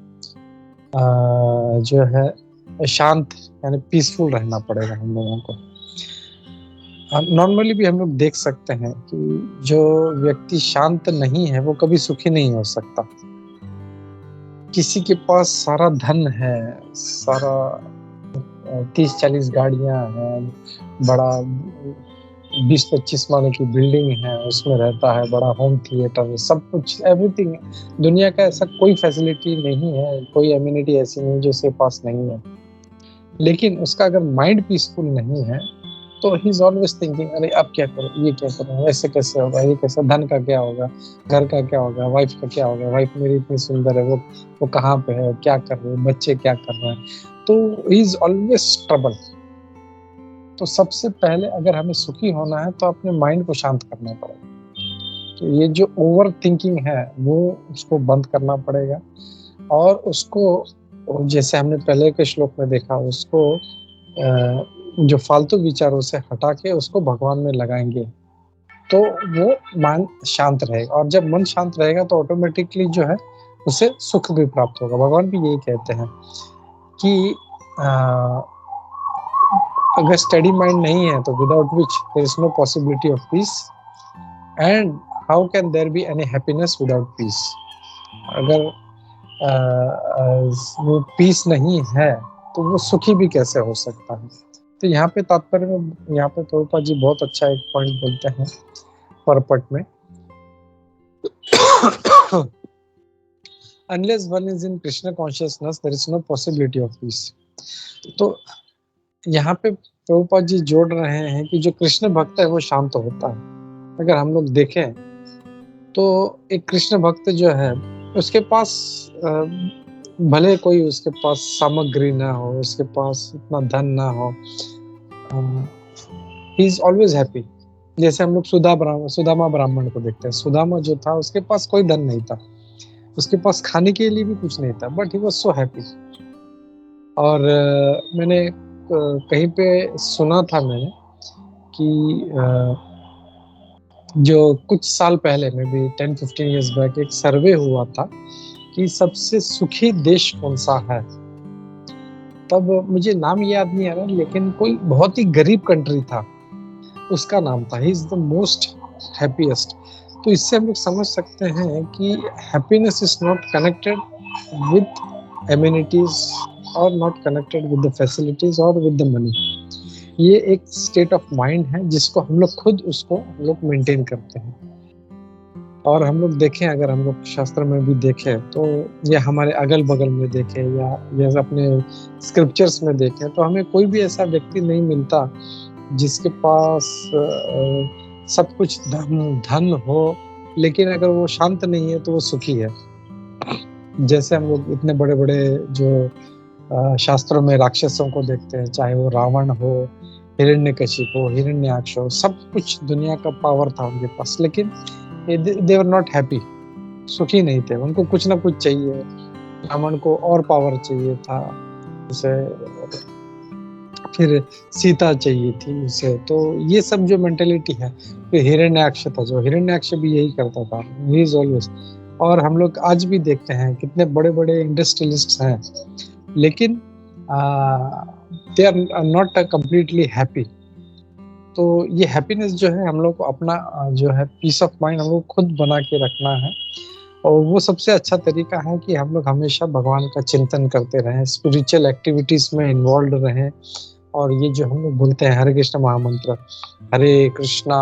S2: जो है शांत यानी पीसफुल रहना पड़ेगा हम लोगों को। नॉर्मली भी हम लोग देख सकते हैं कि जो व्यक्ति शांत नहीं है वो कभी सुखी नहीं हो सकता। किसी के पास सारा धन है, सारा 30-40 गाड़ियां हैं, बड़ा 20-25 माले की बिल्डिंग है, उसमें रहता है, बड़ा होम थिएटर, सब कुछ, एवरीथिंग। दुनिया का ऐसा कोई फैसिलिटी नहीं है, कोई एमिनिटी ऐसी नहीं जो उसके पास नहीं है। लेकिन उसका अगर माइंड पीसफुल नहीं है तो ही इज ऑलवेज थिंकिंग, अरे अब क्या करूं, ये क्या करूं, ऐसे कैसे होगा, ये कैसे, धन का क्या होगा, घर का क्या होगा, वाइफ का क्या होगा, वाइफ मेरी इतनी सुंदर है, वो कहाँ पे है, क्या कर रहे हैं, बच्चे क्या कर रहे हैं। तो ही इज ऑलवेज ट्रबल। तो सबसे पहले अगर हमें सुखी होना है तो अपने माइंड को शांत करना पड़ेगा। तो ये जो ओवर थिंकिंग है वो उसको बंद करना पड़ेगा, और उसको, जैसे हमने पहले के श्लोक में देखा, उसको जो फालतू विचारों से हटा के उसको भगवान में लगाएंगे तो वो मन शांत रहेगा। और जब मन शांत रहेगा तो ऑटोमेटिकली जो है उसे सुख भी प्राप्त होगा। भगवान भी यही कहते हैं कि अगर स्टडी माइंड नहीं है तो without which there is no possibility of peace, and how can there be any happiness without peace. अगर वो पीस नहीं है तो वो सुखी भी कैसे हो सकता है। तो तो यहाँ पे तात्पर्य में, यहाँ पे प्रभुपाद जी बहुत अच्छा एक पॉइंट बोलते हैं परपट में, unless one is in Krishna consciousness there is no possibility of peace। तो यहाँ पे प्रभुपाद जी जोड़ रहे हैं कि जो कृष्ण भक्त है वो शांत होता है। अगर हम लोग देखें तो एक कृष्ण भक्त जो है उसके पास भले कोई उसके पास सामग्री ना हो, उसके पास इतना धन ना हो, ही इज ऑलवेज हैप्पी। जैसे हम लोग सुदामा ब्राह्मण को देखते हैं। सुदामा जो था उसके पास कोई धन नहीं था, उसके पास खाने के लिए भी कुछ नहीं था, but he was so happy. और मैंने कहीं पे सुना था मैंने कि जो कुछ साल पहले में भी 10-15 इयर्स बैक एक सर्वे हुआ था कि सबसे सुखी देश कौन सा है। तब मुझे नाम याद नहीं आ रहा, लेकिन कोई बहुत ही गरीब कंट्री था, उसका नाम था he is the most happiest. तो इससे हम लोग समझ सकते हैं कि happiness is not connected with amenities और not connected with the facilities और विद द मनी। ये एक स्टेट ऑफ माइंड है जिसको हम लोग खुद उसको हम लोग मेंटेन करते हैं। और हम लोग देखें, अगर हम लोग शास्त्र में भी देखें तो या हमारे अगल बगल में देखें या अपने स्क्रिप्चर्स में देखें तो हमें कोई भी ऐसा व्यक्ति नहीं मिलता जिसके पास सब कुछ धन हो, लेकिन अगर वो शांत नहीं है तो वो सुखी है। जैसे हम लोग इतने बड़े बड़े जो शास्त्रों में राक्षसों को देखते हैं, चाहे वो रावण हो, हिरण्यकशिप हो, हिरण्याक्ष हो, सब कुछ दुनिया का पावर था उनके पास, लेकिन दे वर नॉट हैप्पी, सुखी नहीं थे। उनको कुछ ना कुछ चाहिए। रावण को और पावर चाहिए था उसे, फिर सीता चाहिए थी उसे। तो ये सब जो मेंटेलिटी है, फिर हिरण्याक्ष था, जो हिरण्याक्ष भी यही करता था, ही इज ऑलवेज। और हम लोग आज भी देखते हैं कितने बड़े बड़े इंडस्ट्रियलिस्ट्स हैं, लेकिन they are not completely happy. तो ये हैप्पीनेस जो है हम लोग को अपना जो है पीस ऑफ माइंड हम लोग खुद बना के रखना है। और वो सबसे अच्छा तरीका है कि हम लोग हमेशा भगवान का चिंतन करते रहें, स्पिरिचुअल एक्टिविटीज में इन्वॉल्व रहें। और ये जो हम लोग बोलते हैं हरे कृष्ण महामंत्र, हरे कृष्णा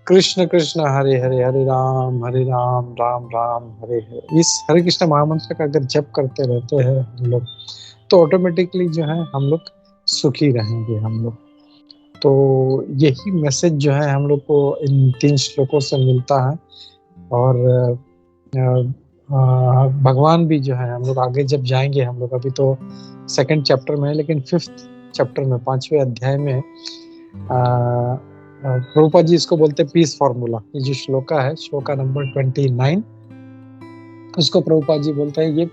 S2: कृष्ण कृष्ण हरे हरे, हरे राम राम राम हरे हरे, इस हरे कृष्ण महामंत्र का अगर जप करते रहते हैं हम लोग तो ऑटोमेटिकली जो है हम लोग सुखी रहेंगे हम लोग। तो यही मैसेज जो है हम लोग को इन 3 श्लोकों से मिलता है। और भगवान भी जो है, हम लोग आगे जब जाएंगे, हम लोग अभी तो 2nd चैप्टर में है, लेकिन 5th चैप्टर में 5वें अध्याय में प्रभुपाद जी इसको बोलते हैं पीस फॉर्मूला। ये जो श्लोका है, श्लोका नंबर 29, उसको प्रभुपाद जी बोलते हैं ये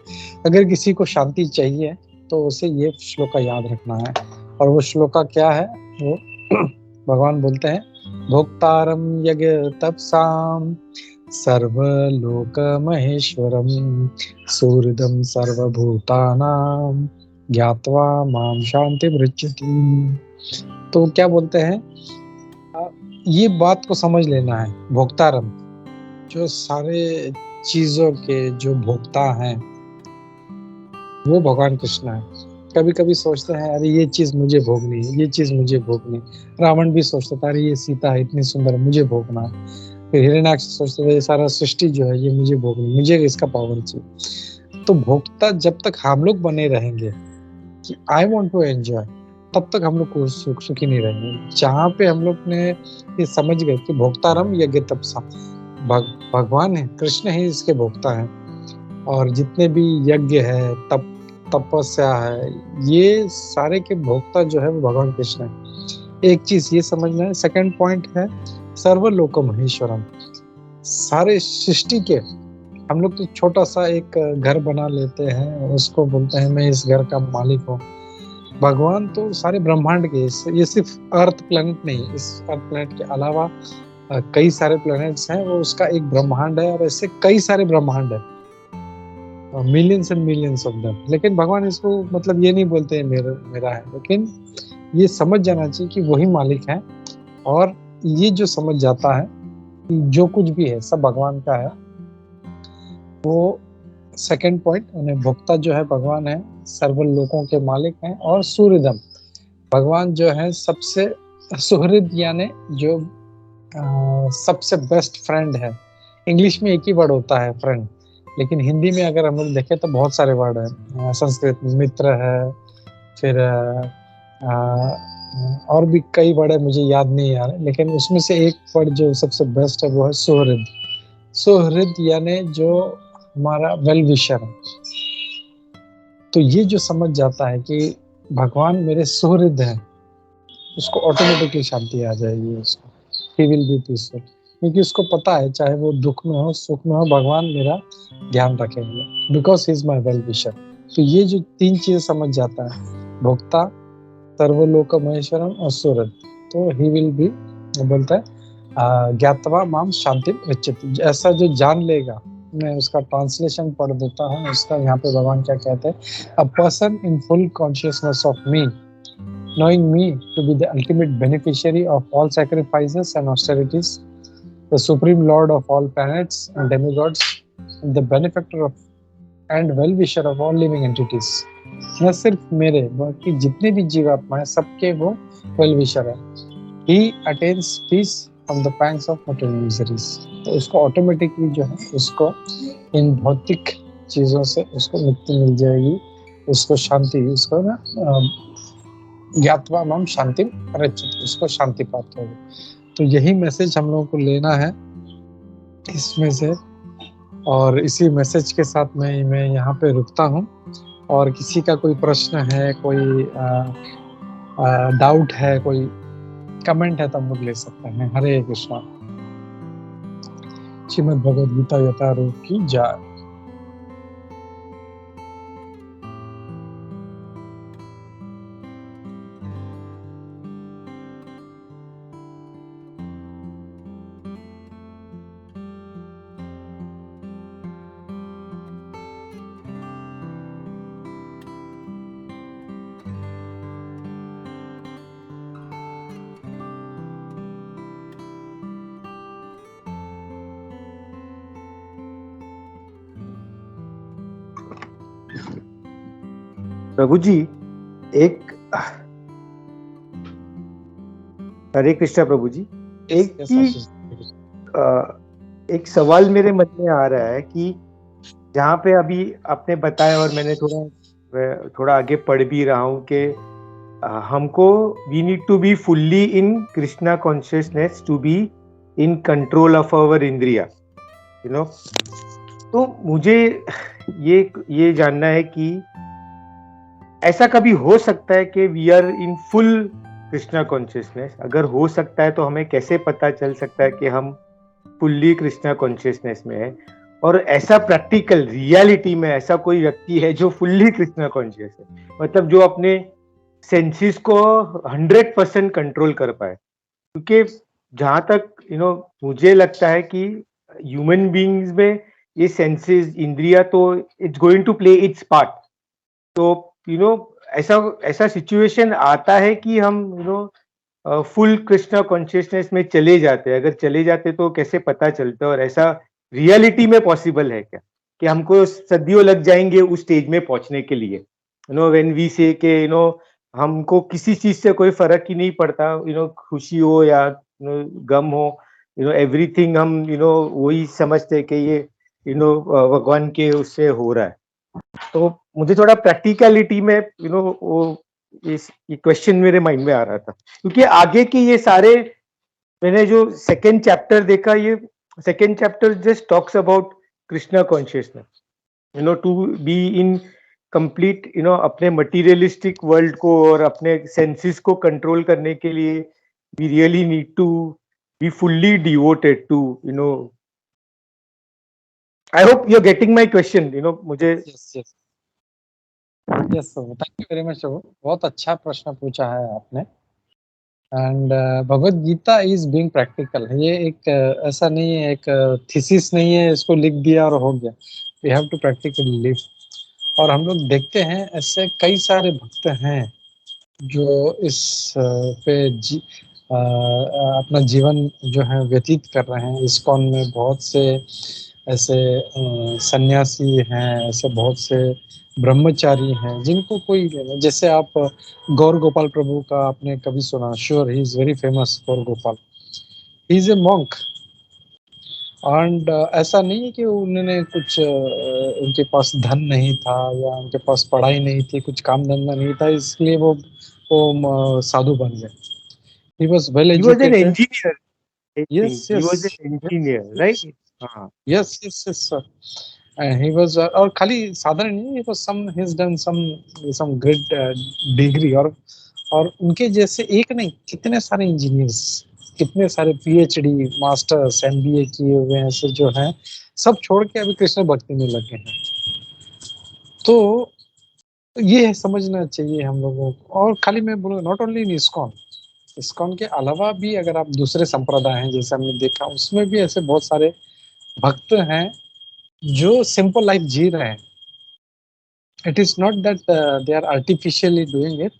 S2: अगर किसी को शांति चाहिए तो उसे ये श्लोका याद रखना है। और वो श्लोका क्या है, वो भगवान बोलते हैं, भोक्तारम यज्ञ तपसाम सर्वलोक महेश्वरम सूर्यदम सर्वभूतानाम ज्ञात्वा माम शांति मृच्छति। तो क्या बोलते हैं, ये बात को समझ लेना है। भोक्तारम, जो सारे चीजों के जो भोक्ता हैं वो भगवान कृष्ण है। कभी कभी सोचते हैं अरे ये चीज मुझे भोगनी है, ये चीज मुझे भोगनी। रावण भी सोचता था अरे ये सीता है इतनी सुंदर, मुझे भोगना है। फिर हिरण्याक्ष सोचते थे ये सारा सृष्टि जो है ये मुझे भोगनी, मुझे इसका पावर चाहिए। तो भोक्ता जब तक हम लोग बने रहेंगे कि आई वांट टू एंजॉय, तब तक हम लोग को सुखी नहीं रहेंगे। जहाँ पे हम लोग ने ये समझ गए कि भोक्तारम यज्ञ तपसा, भगवान है, कृष्ण ही इसके भोक्ता है। और जितने भी यज्ञ है, तपस्या है, ये सारे के भोक्ता जो है वो भगवान कृष्ण है। एक चीज ये समझना है। 2nd पॉइंट है सर्वलोक महेश्वरम, सारे सृष्टि के। हम लोग तो छोटा सा एक घर बना लेते हैं और उसको बोलते हैं मैं इस घर का मालिक हूँ। भगवान तो सारे ब्रह्मांड के, ये सिर्फ अर्थ प्लेनेट नहीं, इस अर्थ प्लेनेट के अलावा कई सारे प्लेनेट्स हैं, वो उसका एक ब्रह्मांड है। और ऐसे कई सारे ब्रह्मांड है, millions and millions of them. लेकिन भगवान इसको मतलब ये नहीं बोलते हैं मेरा है, लेकिन ये समझ जाना चाहिए कि वही मालिक है। और ये जो समझ जाता है कि जो कुछ भी है सब भगवान का है, वो 2nd पॉइंट, उन्हें भोक्ता जो है भगवान है, सर्व लोकों के मालिक हैं। और सूर्यदम, भगवान जो है सबसे सुहृद यानी जो सबसे बेस्ट फ्रेंड है। इंग्लिश में एक ही वर्ड होता है फ्रेंड, लेकिन हिंदी में अगर हम लोग देखें तो बहुत सारे वर्ड हैं। संस्कृत में मित्र है, फिर और भी कई वर्ड है, मुझे याद नहीं आ रहे, लेकिन उसमें से एक वर्ड जो सबसे बेस्ट है वो है सुहृद। सुहृद यानी जो हमारा वेल विशर है। तो ये जो समझ जाता है कि भगवान मेरे सुहृद हैं, उसको ऑटोमेटिकली शांति आ जाएगी, उसको ही विल बी पीसफुल, क्योंकि उसको पता है चाहे वो दुख में हो सुख में हो, भगवान मेरा ध्यान रखेंगे, because he is my well wisher. तो ये जो तीन चीजें समझ जाता है, भोक्ता, सर्वलोक महेश्वरम और सुहृद, तो ही विल बी, बोलता है ज्ञातवा माम शांति रचति, ऐसा जो जान लेगा। मैं उसका ट्रांसलेशन पढ़ देता हूँ उसका। यहाँ पे भगवान क्या कहते हैं, a person in full consciousness of me, knowing me to be the ultimate beneficiary of all sacrifices and austerities, the supreme lord of all planets and demigods, and the benefactor of and well-wisher of all living entities। न सिर्फ मेरे बल्कि जितने भी जीवात्मा हैं सबके वो well-wisher है। He attains peace from the pangs of material miseries। तो उसको ऑटोमेटिकली जो है उसको इन भौतिक चीजों से उसको मुक्ति मिल जाएगी, उसको शांति, उसको ना ज्ञातवा माम शांति रचति, उसको शांति प्राप्त होगी। तो यही मैसेज हम लोगों को लेना है इसमें से, और इसी मैसेज के साथ मैं यहाँ पे रुकता हूँ। और किसी का कोई प्रश्न है, कोई डाउट है, कोई कमेंट है तो हम लोग ले सकते हैं। हरे कृष्णा। श्रीमद् भगवद गीता यथारूप की जय।
S6: प्रभु जी, एक हरे कृष्णा प्रभु जी, एक सवाल मेरे मन में आ रहा है कि जहाँ पे अभी आपने बताया और मैंने थोड़ा आगे पढ़ भी रहा हूँ कि हमको we need to be fully in Krishna consciousness to be in control of our indriya, you know. तो मुझे ये जानना है कि ऐसा कभी हो सकता है कि we are in full Krishna consciousness? अगर हो सकता है तो हमें कैसे पता चल सकता है कि हम फुल्ली कृष्णा कॉन्शियसनेस में है? और ऐसा प्रैक्टिकल रियलिटी में ऐसा कोई व्यक्ति है जो फुल्ली कृष्णा कॉन्शियस है, मतलब जो अपने सेंसेस को 100% कंट्रोल कर पाए? क्योंकि जहां तक मुझे लगता है कि ह्यूमन बीइंग्स में ये सेंसेस, इंद्रिया, तो it's going to play its part. तो ऐसा सिचुएशन आता है कि हम फुल कृष्णा कॉन्शियसनेस में चले जाते हैं। अगर चले जाते तो कैसे पता चलता है? और ऐसा रियलिटी में पॉसिबल है क्या कि हमको सदियों लग जाएंगे उस स्टेज में पहुंचने के लिए? व्हेन वी से के हमको किसी चीज से कोई फर्क ही नहीं पड़ता, खुशी हो या गम हो, एवरीथिंग हम वही समझते कि ये भगवान के उससे हो रहा है। तो मुझे थोड़ा प्रैक्टिकलिटी में वो ये क्वेश्चन मेरे माइंड में आ रहा था, क्योंकि आगे के ये सारे मैंने जो सेकेंड चैप्टर देखा, ये second chapter just talks about Krishna consciousness, to be in complete अपने मटीरियलिस्टिक वर्ल्ड को और अपने सेंसेस को कंट्रोल करने के लिए we really need to be fully devoted to I hope you're getting my question, मुझे
S2: yes thank you very much. बहुत अच्छा प्रश्न पूछा है आपने। And Bhagavad Gita is being practical. ये एक ऐसा नहीं है, एक थीसिस नहीं है, इसको लिख दिया और हो गया। We have to practically live. और हम लोग देखते हैं ऐसे कई सारे भक्त हैं जो इस पे अपना जीवन जो है व्यतीत कर रहे हैं। इस्कॉन में बहुत से ऐसे सन्यासी हैं, ऐसे बहुत से ब्रह्मचारी हैं, जिनको कोई, जैसे आप गौर गोपाल प्रभु का आपने कभी सुना? Sure, he is very famous, Gaur Gopal. He is a monk, and ऐसा नहीं है कि उन्होंने कुछ उनके पास धन नहीं था या उनके पास पढ़ाई नहीं थी, कुछ काम धंधा नहीं था, इसलिए वो साधु बन गए। He was well
S6: He was an
S2: educated.
S6: engineer, I
S2: yes
S6: think. He was an engineer, right? हाँ.
S2: Yes yes yes sir. He was, और खाली साधारण नहीं, he was some, he has done some great degree, और उनके जैसे एक नहीं, कितने सारे इंजीनियर्स, कितने सारे पीएचडी, मास्टर्स, एमबीए किए हुए हैं ऐसे जो हैं, सब छोड़ के अभी कृष्ण भक्ति में लगे हैं। तो ये समझना चाहिए हम लोगों को। और खाली मैं बोलूँ, नॉट ओनली इन इस्कॉन के अलावा भी अगर आप दूसरे संप्रदाय हैं, जैसे हमने देखा, उसमें भी ऐसे बहुत सारे भक्त हैं जो सिंपल लाइफ जी रहे हैं। It is not that they are artificially doing it.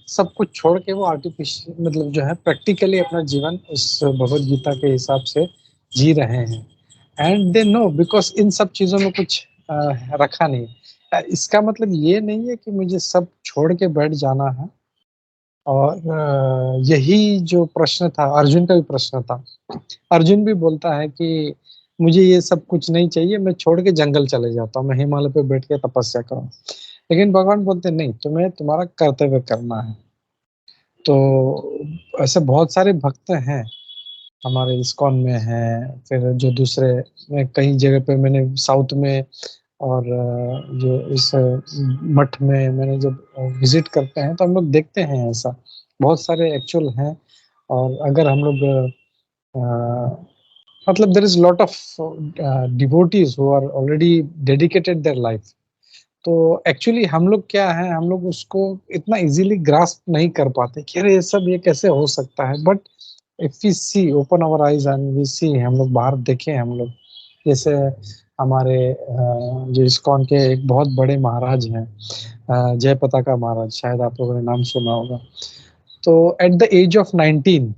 S2: सब कुछ छोड़ के वो आर्टिफिशियल, मतलब जो है प्रैक्टिकली अपना जीवन उस भगवत गीता के हिसाब से जी रहे हैं। And they know, because in सब चीजों में कुछ रखा नहीं। इसका मतलब ये नहीं है कि मुझे सब छोड़ के बैठ जाना है। और यही जो प्रश्न था, अर्जुन का भी प्रश्न था। अर्जुन भी बोलता है कि मुझे ये सब कुछ नहीं चाहिए, मैं छोड़ के जंगल चले जाता हूँ, मैं हिमालय पे बैठ के तपस्या करूँ। लेकिन भगवान बोलते नहीं, तुम्हें तुम्हारा कर्तव्य करना है। तो ऐसे बहुत सारे भक्त हैं हमारे इस्कॉन में हैं, फिर जो दूसरे, मैं कई जगह पे, मैंने साउथ में और जो इस मठ में मैंने जब विजिट करते हैं तो हम लोग देखते हैं ऐसा बहुत सारे एक्चुअल हैं। और अगर हम लोग मतलब there is lot of devotees who are already dedicated their life. तो एक्चुअली हम लोग क्या है, हम लोग उसको इतना इजीली ग्रास्प नहीं कर पाते कि अरे ये सब ये कैसे हो सकता है। But if we see, open our eyes and we see, हम लोग बाहर देखें, हम लोग जैसे हमारे जो इस्कॉन के एक बहुत बड़े महाराज हैं, जय पताका महाराज, शायद आप लोगों ने नाम सुना होगा। तो एट द एज ऑफ 19,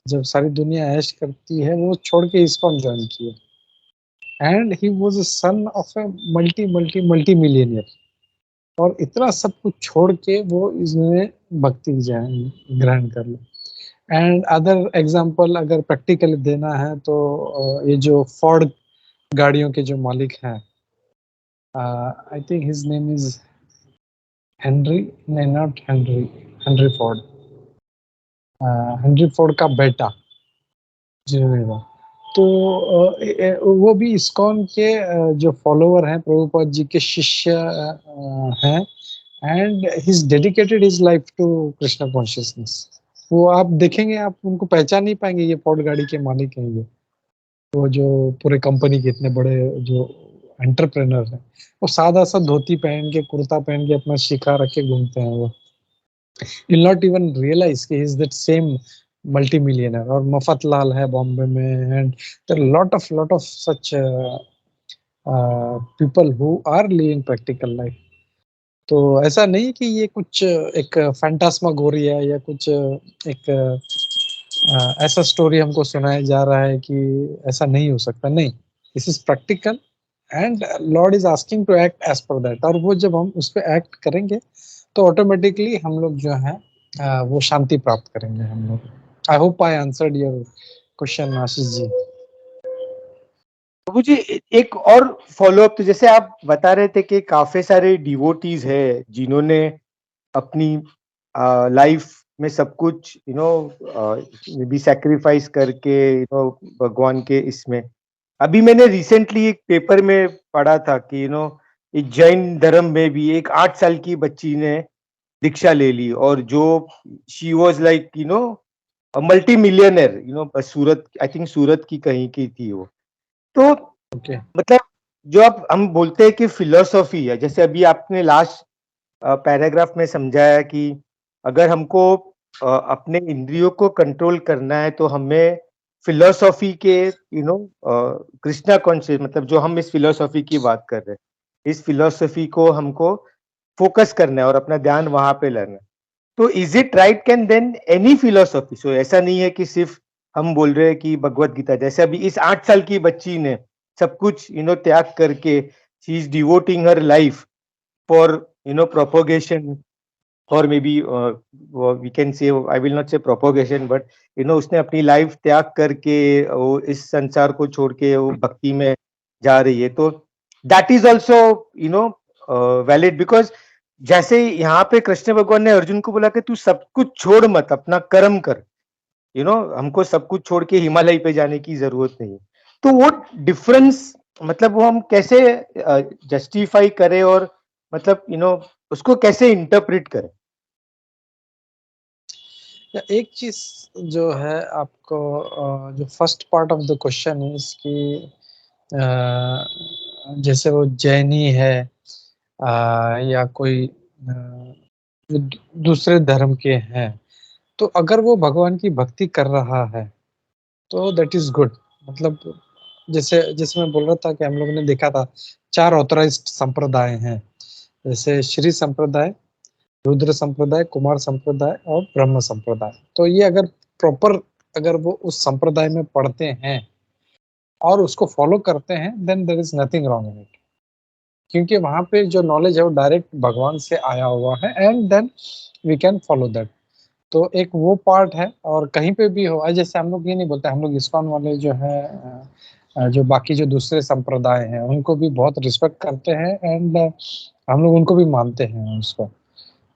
S2: जब सारी दुनिया ऐश करती है, वो छोड़ के इस्कॉन ज्वाइन किए। And he was a son of a multi millionaire. और इतना सब कुछ छोड़ के वो इसमें भक्ति ग्रहण कर लो। एंड अदर एग्जांपल अगर प्रैक्टिकली देना है तो ये जो फोर्ड गाड़ियों के जो मालिक हैं, I think his name is Henry, नहीं not Henry, Henry Ford, Henry Ford का बेटा जिनेवा। तो वो भी इस्कॉन के जो फॉलोवर हैं, प्रभुपाद जी के शिष्य हैं। And he is dedicated his life to Krishna consciousness. वो आप देखेंगे, आप उनको पहचान नहीं पाएंगे, ये फोर्ड गाड़ी के मालिक हैं ये, वो जो पूरे कंपनी के इतने बड़े जो एंटरप्रेनर हैं। वो सादा सा धोती पहन के, कुर्ता पहन के, अपना शिखा रख के घूमते हैं। वो विल नॉट इवन रियलाइज कि is that same multi millionaire. और मफत लाल है बॉम्बे में, and there lot of such people who are living practical life. तो ऐसा नहीं कि ये कुछ एक फैंटास्मागोरिया या कुछ एक ऐसा स्टोरी हमको सुनाया जा रहा है कि ऐसा नहीं हो सकता। नहीं, this is practical and lord is asking to act as per that. और वो जब हम उस पर एक्ट करेंगे तो ऑटोमेटिकली हम लोग जो है वो शांति प्राप्त करेंगे हम लोग। I hope I answered your question Ashish ji.
S6: मुझे एक और फॉलो अप, तो जैसे आप बता रहे थे कि काफी सारे डिवोटीज है जिन्होंने अपनी लाइफ में सब कुछ भी सैक्रिफाइस करके भगवान के इसमें। अभी मैंने रिसेंटली एक पेपर में पढ़ा था कि एक जैन धर्म में भी एक 8 साल की बच्ची ने दीक्षा ले ली, और जो she was like multi millionaire, Surat, I think Surat की कहीं की थी वो। तो मतलब जो अब हम बोलते हैं कि फिलोसॉफी है, जैसे अभी आपने लास्ट पैराग्राफ में समझाया कि अगर हमको अपने इंद्रियों को कंट्रोल करना है तो हमें फिलोसॉफी के कृष्णा कॉन्शियस, मतलब जो हम इस फिलोसॉफी की बात कर रहे हैं, इस फिलोसॉफी को हमको फोकस करना है और अपना ध्यान वहां पे लाना है। तो is it right, can then any philosophy? So ऐसा नहीं है कि सिर्फ हम बोल रहे हैं कि भगवत गीता, जैसे अभी इस 8 साल की बच्ची ने सब कुछ त्याग करके she is devoting her life for propagation, or maybe we can say, I will not say propagation, but उसने अपनी लाइफ त्याग करके वो इस संसार को छोड़ के वो भक्ति में जा रही है, तो that is also valid, because जैसे यहाँ पे कृष्ण भगवान ने अर्जुन को बोला कि तू सब कुछ छोड़ मत, अपना कर्म कर, हमको सब कुछ छोड़ के हिमालय पे जाने की जरूरत नहीं है। तो वो डिफरेंस मतलब वो हम कैसे जस्टिफाई करें, और मतलब उसको कैसे इंटरप्रेट करें?
S2: एक चीज जो है आपको जो first part of the question है इसकी, जैसे वो जैनी है या कोई जो दूसरे धर्म के हैं, तो अगर वो भगवान की भक्ति कर रहा है तो दैट इज गुड। मतलब जैसे जैसे मैं बोल रहा था कि हम लोगों ने देखा था 4 ऑथराइज्ड संप्रदाय हैं, जैसे श्री संप्रदाय, रुद्र संप्रदाय, कुमार संप्रदाय और ब्रह्म संप्रदाय। तो ये अगर प्रॉपर अगर वो उस संप्रदाय में पढ़ते हैं और उसको फॉलो करते हैं, then there is nothing wrong in it, क्योंकि वहां पे जो नॉलेज है वो डायरेक्ट भगवान से आया हुआ है, and then we can follow that. तो एक वो पार्ट है, और कहीं पे भी हो, जैसे हम लोग ये नहीं बोलते, हम लोग इस्कॉन वाले जो है जो बाकी जो दूसरे संप्रदाय हैं उनको भी बहुत रिस्पेक्ट करते हैं, एंड हम लोग उनको भी मानते हैं उसको,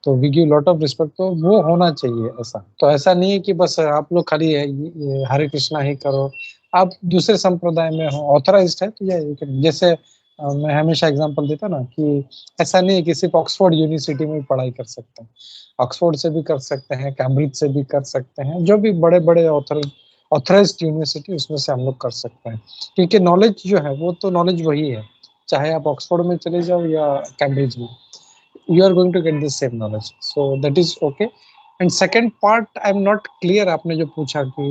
S2: तो we give lot of respect. तो वो होना चाहिए ऐसा। तो ऐसा नहीं है कि बस आप लोग खाली ये हरे कृष्णा ही करो, आप दूसरे संप्रदाय में हो, ऑथराइज्ड है तो ये जैसे मैं हमेशा एग्जांपल देता ना कि ऐसा नहीं है कि सिर्फ ऑक्सफोर्ड यूनिवर्सिटी में पढ़ाई कर सकते हैं, ऑक्सफोर्ड से भी कर सकते हैं, कैम्ब्रिज से भी कर सकते हैं, जो भी बड़े बड़े ऑथराइज्ड यूनिवर्सिटी उसमें से हम लोग कर सकते हैं, क्योंकि नॉलेज जो है वो तो नॉलेज वही है, चाहे आप ऑक्सफोर्ड में चले जाओ या कैम्ब्रिज में, you are going to get the same knowledge, so that is okay. And second part I am not clear, आपने जो पूछा कि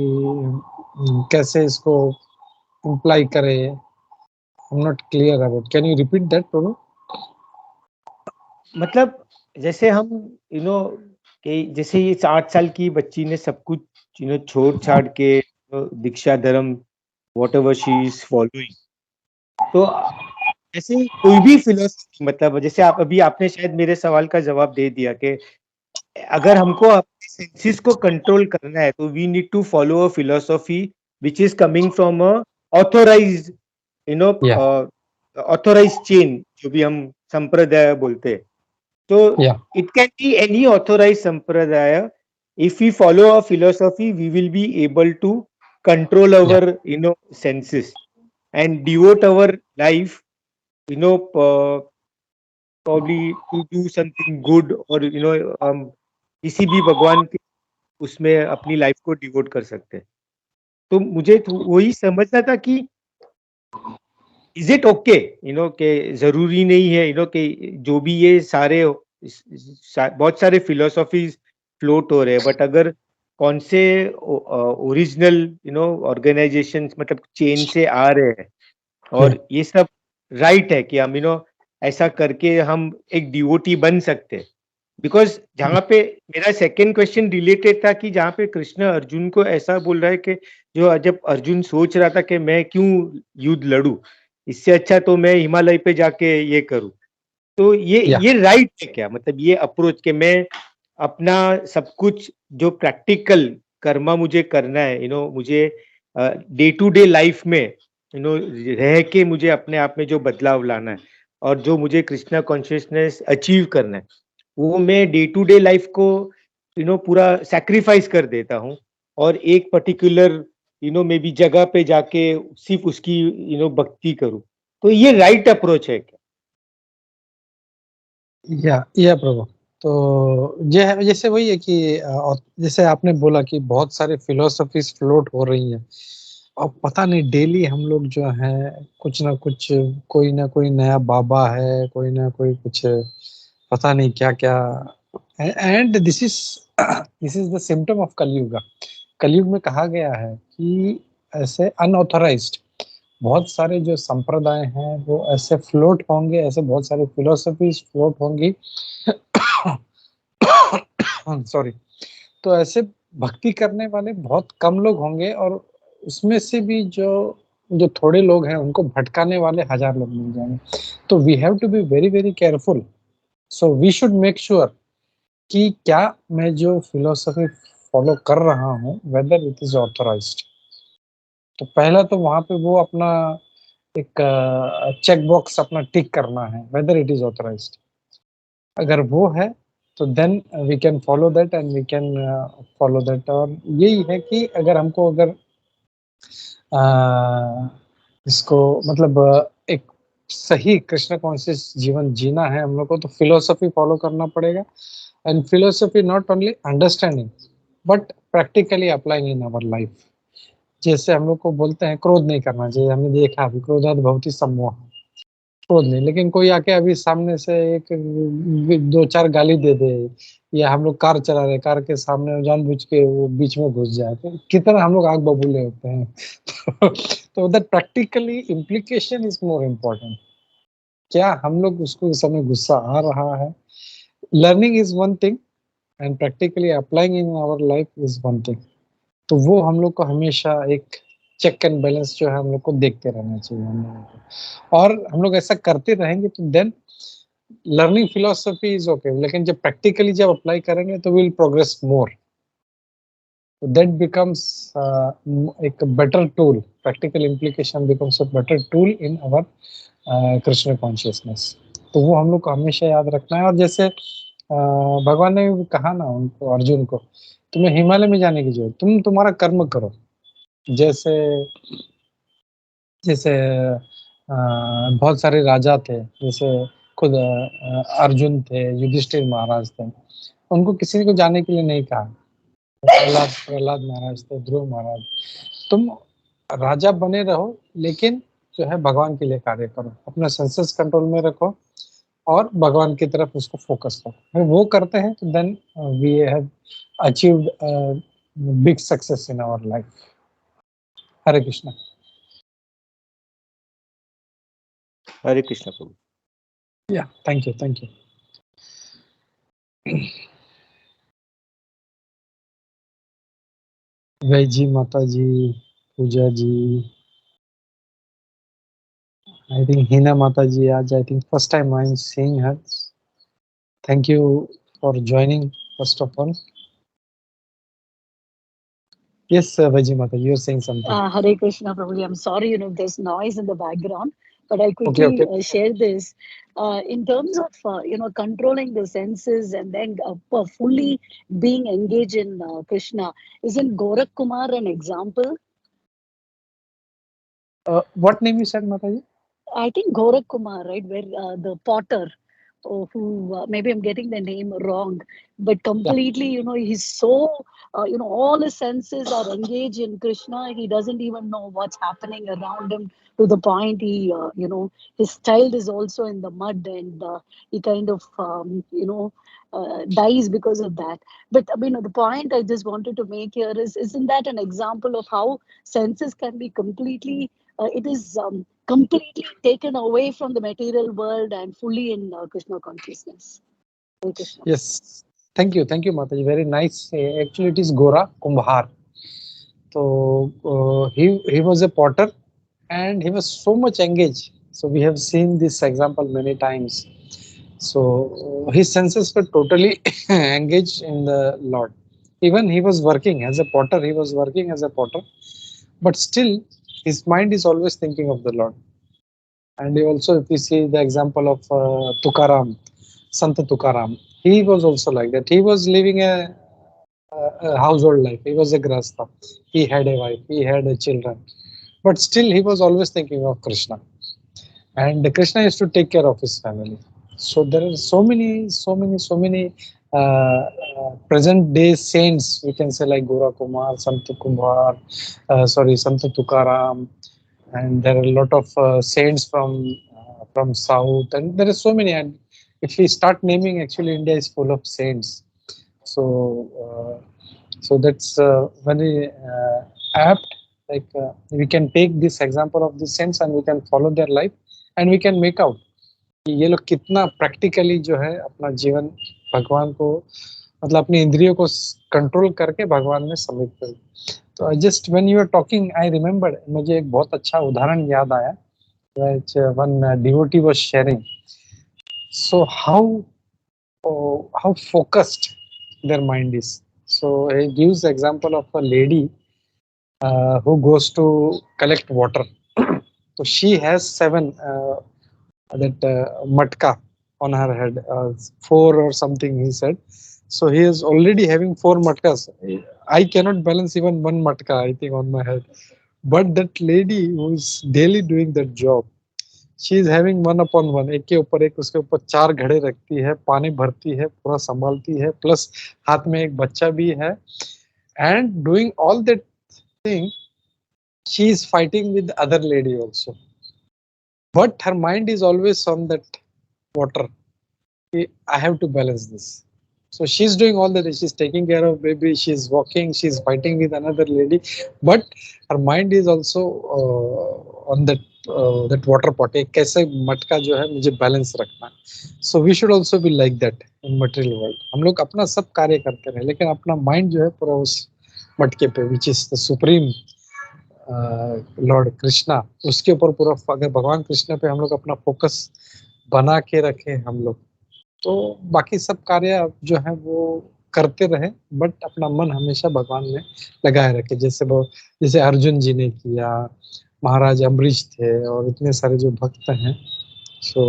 S2: कैसे इसको imply करे, I am not clear about, can you repeat that Prabhu?
S6: मतलब जैसे हम कि जैसे ये 8 साल की बच्ची ने सब कुछ छोड़ छाड़ के दीक्षा धर्म whatever she is following, तो ऐसे कोई भी फिलोसफी, मतलब जैसे आपने शायद मेरे सवाल का जवाब दे दिया कि अगर हमको अपने सेंसेस को कंट्रोल करना है तो we need to follow a philosophy which is coming from a authorized authorized chain, जो भी हम संप्रदाय बोलते हैं। तो it can be any authorized संप्रदाय, if we follow a philosophy we will be able to control our senses and devote our life probably to do something good, or किसी भी भगवान के उसमें अपनी लाइफ को डिवोट कर सकते हैं। तो मुझे वही समझना था कि इज इट ओके कि जरूरी नहीं है कि जो भी ये सारे बहुत सारे फिलोसॉफीज फ्लोट हो रहे हैं, बट अगर कौन से ओरिजिनल ऑर्गेनाइजेशन मतलब चेन से आ रहे हैं, और ये सब राइट है कि हम ऐसा करके हम एक डिवोटी बन सकते हैं। बिकॉज जहाँ पे मेरा सेकंड क्वेश्चन रिलेटेड था कि जहाँ पे कृष्ण अर्जुन को ऐसा बोल रहा है कि जब अर्जुन सोच रहा था कि मैं क्यों युद्ध लड़ूं, इससे अच्छा तो मैं हिमालय पे जाके ये करूं, तो ये राइट है क्या? मतलब ये अप्रोच के मैं अपना सब कुछ जो प्रैक्टिकल कर्मा मुझे करना है, मुझे डे टू डे लाइफ में रह के मुझे अपने आप में जो बदलाव लाना है और जो मुझे कृष्णा कॉन्शियसनेस अचीव करना है, वो मैं डे टू डे लाइफ को पूरा सैक्रिफाइस कर देता हूँ, और एक पर्टिकुलर मे बी जगह पे जाके सिर्फ उसकी भक्ति करूँ। तो ये राइट अप्रोच है क्या?
S2: या प्रभु, तो ये जैसे वही है कि जैसे आपने बोला कि बहुत सारे फिलोसफीज फ्लोट हो रही हैं, और पता नहीं डेली हम लोग जो है कुछ ना कुछ, कोई ना कोई नया बाबा है, कोई ना कोई कुछ पता नहीं क्या क्या, and this is the symptom of कलयुग। कलयुग में कहा गया है कि ऐसे अनऑथराइज्ड बहुत सारे जो संप्रदाय हैं वो ऐसे फ्लोट होंगे, ऐसे बहुत सारे फिलोसफीज फ्लोट होंगी सॉरी। तो ऐसे भक्ति करने वाले बहुत कम लोग होंगे, और उसमें से भी जो थोड़े लोग हैं उनको भटकाने वाले 1000 लोग मिल जाएंगे। तो we have to be very very careful so we should make sure कि क्या मैं जो फिलोसफी फॉलो कर रहा हूँ वेदर इट इज ऑथराइज्ड। तो पहला तो वहां पे वो अपना एक चेक बॉक्स अपना टिक करना है, वेदर इट इज ऑथराइज्ड। अगर वो है तो then we can follow that and we can follow that. और यही है कि अगर हमको अगर इसको मतलब एक सही कृष्ण कॉन्शियस जीवन जीना है हम लोग को, तो फिलोसफी फॉलो करना पड़ेगा। And philosophy not only understanding but practically applying in our life. जैसे हम लोग को बोलते हैं क्रोध नहीं करना चाहिए, हमने देखा अभी क्रोधात भवति सम्मोह, क्रोध नहीं। लेकिन कोई आके अभी सामने से एक दो चार गाली दे दे, या हम लोग कार चला रहे, कार के सामने जानबूझ के वो बीच में घुस जाए, तो कितना हम लोग आग बबूले होते हैं। तो that practically implication is more important. क्या हम लोग उसको इस समय गुस्सा आ रहा है, learning is one thing and practically applying in our life is one thing. तो वो हम लोग को हमेशा एक चेक एंड बैलेंस जो है हम लोग को देखते रहना चाहिए हम लोगों को। और हम लोग ऐसा करते रहेंगे तो then learning philosophy is okay, लेकिन जब प्रैक्टिकली जब अप्लाई करेंगे तो will progress more. That becomes एक better tool, practical implication becomes a better tool in our Krishna consciousness. तो वो हम लोग को हमेशा याद रखना है। और जैसे भगवान ने भी कहा ना उनको, अर्जुन को, तुम्हें हिमालय में जाने की जरूरत, तुम तुम्हारा कर्म करो। जैसे जैसे बहुत सारे राजा थे, जैसे खुद अर्जुन थे, युधिष्ठिर महाराज थे, उनको किसी को जाने के लिए नहीं कहा। प्रहलाद महाराज थे, ध्रुव महाराज। तुम राजा बने रहो लेकिन जो है भगवान के लिए कार्य करो, अपना सेंसेस कंट्रोल में रखो और भगवान की तरफ उसको फोकस करो। वो करते हैं तो then we have achieved big success in our life. Hare Krishna.
S6: Hare Krishna प्रभु।
S2: Yeah thank you, thank you. वै जी, माता जी, पूजा जी, I think Hina Mata ji, आज I think first time I am seeing her. Thank you for joining first of all. Yes, Vaji Mata, you are saying something.
S3: Hare Krishna, Prabhuji. I'm sorry, there's noise in the background, but I
S2: Okay,
S3: quickly
S2: okay.
S3: share this. In terms of, controlling the senses and then fully being engaged in Krishna, isn't Gorak Kumar an example?
S2: What name you said, Mataji?
S3: I think Gorak Kumar, right, where the potter, who maybe I'm getting the name wrong, but completely, he's so, all his senses are engaged in Krishna. He doesn't even know what's happening around him, to the point he, his child is also in the mud, and he kind of, dies because of that. But the point I just wanted to make here is, isn't that an example of how senses can be completely, it is completely taken away from the material world and fully in Krishna consciousness. Hare Krishna.
S2: Yes. Thank you, Mataji. Very nice. Actually, it is Gora Kumbhar. So he was a potter and he was so much engaged. So we have seen this example many times. So his senses were totally engaged in the Lord. Even he was working as a potter, but still his mind is always thinking of the Lord. And also, if we see the example of Tukaram, Sant Tukaram, he was also like that. He was living a household life. He was a grasta. He had a wife. He had children. But still, he was always thinking of Krishna. And Krishna used to take care of his family. So there are so many present day saints, we can say, like Gora Kumar, Sant Kumbhar, Sant Tukaram, and there are a lot of saints from south, and there are so many. And if we start naming, actually India is full of saints. So that's very apt. Like we can take this example of the saints and we can follow their life and we can make out कि ये लोग कितना प्रैक्टिकली जो है अपना जीवन भगवान को, मतलब अपनी इंद्रियों को कंट्रोल करके भगवान में समिट कर। तो just when you are talking I remember, मुझे एक बहुत अच्छा उदाहरण याद आया, which one devotee was sharing. So how how focused their mind is. So he gives example of a lady who goes to collect water. So she has 7 that matka on her head, 4 or something he said. So he is already having 4 matkas. I cannot balance even 1 matka, I think, on my head. But that lady who is daily doing that job, she is having 1/1, एक के ऊपर एक, उसके ऊपर 4 घड़े रखती है, पानी भरती है, पूरा संभालती है, प्लस हाथ में एक बच्चा भी है, and doing all that thing she is fighting with other lady also, but her mind is always on that water. I have to balance this. So she's doing all that. She's taking care of baby, she's walking, she's fighting with another lady, but her mind is also on that water pot. एक कैसे मटका जो है मुझे बैलेंस रखना है. So we should also be like that in material world. हम लोग अपना सब कार्य करते रहे, लेकिन अपना माइंड जो है पूरा उस मटके पे, which is the supreme Lord Krishna, उसके ऊपर पूरा, अगर भगवान कृष्ण पे हम लोग अपना फोकस बना के रखें हम लोग, तो बाकी सब कार्य जो है वो करते रहे, बट अपना मन हमेशा भगवान में लगाए रखे, जैसे अर्जुन जी ने किया, महाराज अम्बरीश थे, और इतने सारे जो भक्त हैं. So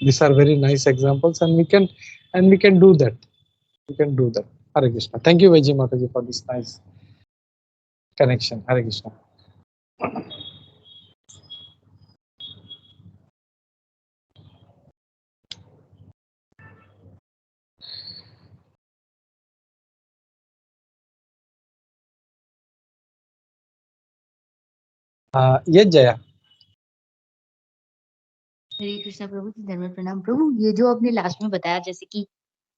S2: this are very nice examples, and we can do that. Hare Krishna. Thank you Vaiji माता ji for this nice connection. Hare Krishna. ये जया.
S5: हरे कृष्णा प्रभु जी, धन्यवाद, प्रणाम प्रभु. ये जो आपने लास्ट में बताया, जैसे कि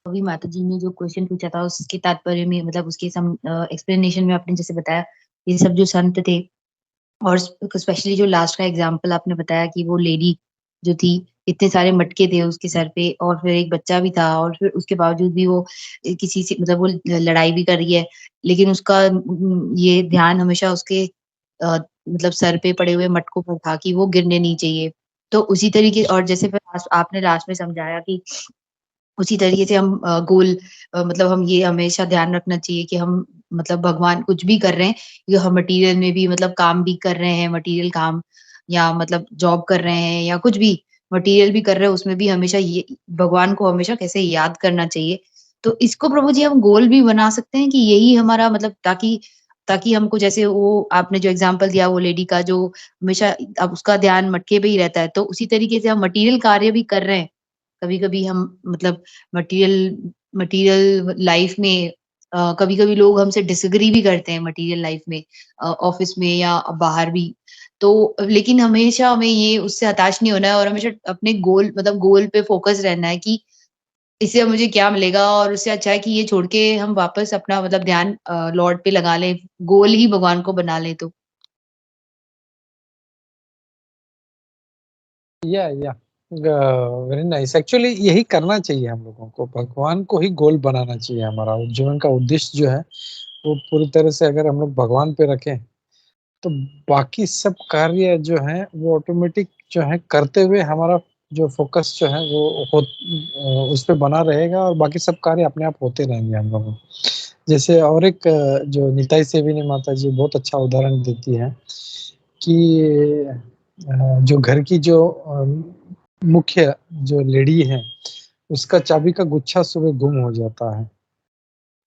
S5: अभी माता जी ने जो क्वेश्चन पूछा था उसके तात्पर्य में, मतलब उसके एक्सप्लेनेशन में आपने जैसे बताया, ये सब जो संत थे, और स्पेशली जो लास्ट का एग्जांपल आपने बताया कि वो लेडी जो थी, इतने सारे मटके थे उसके सर पे, और फिर एक बच्चा भी था, और फिर उसके बावजूद भी वो किसी से, मतलब वो लड़ाई भी कर रही है, लेकिन उसका ये ध्यान हमेशा उसके मतलब सर पे पड़े हुए मटकों पर था कि वो गिरने नहीं चाहिए. तो उसी तरीके, और जैसे फिर आपने लास्ट में समझाया कि उसी तरीके से हम गोल, मतलब हम ये हमेशा ध्यान रखना चाहिए कि हम, मतलब भगवान कुछ भी कर रहे हैं, ये हम मटेरियल में भी, मतलब काम भी कर रहे हैं, मटेरियल काम, या मतलब जॉब कर रहे हैं, या कुछ भी मटेरियल भी कर रहे हैं, उसमें भी हमेशा ये भगवान को हमेशा कैसे याद करना चाहिए. तो इसको प्रभु जी हम गोल भी बना सकते हैं कि यही हमारा, मतलब ताकि ताकि हमको, जैसे वो आपने जो एग्जांपल दिया वो लेडी का, जो हमेशा अब उसका ध्यान मटके पे ही रहता है, तो उसी तरीके से हम मटेरियल कार्य भी कर रहे हैं. कभी-कभी हम, मतलब मटेरियल मटेरियल लाइफ में कभी-कभी लोग हमसे डिसएग्री भी करते हैं मटेरियल लाइफ में, ऑफिस में या बाहर भी. तो लेकिन हमेशा हमें ये उससे हताश नहीं होना है, और हमेशा अपने गोल, मतलब गोल पे फोकस रहना है कि इससे मुझे क्या मिलेगा, और उससे अच्छा है कि ये छोड़ के हम वापस अपना, मतलब ध्यान लॉर्ड पे लगा लें, गोल ही भगवान को बना लें तो.
S2: या वेरी नाइस. एक्चुअली यही करना चाहिए हम लोगों को, भगवान को ही गोल बनाना चाहिए. हमारा जीवन का उद्देश्य जो है वो पूरी तरह से अगर हम लोग भगवान पे रखें, तो बाकी सब कार्य जो है वो ऑटोमेटिक जो है करते हुए हमारा जो फोकस जो है वो उस पे बना रहेगा, और बाकी सब कार्य अपने आप होते रहेंगे हम लोगों को. जैसे और एक जो निताई सेविनी माता जी बहुत अच्छा उदाहरण देती है कि जो घर की जो मुख्य जो लेडी है, उसका चाबी का गुच्छा सुबह गुम हो जाता है.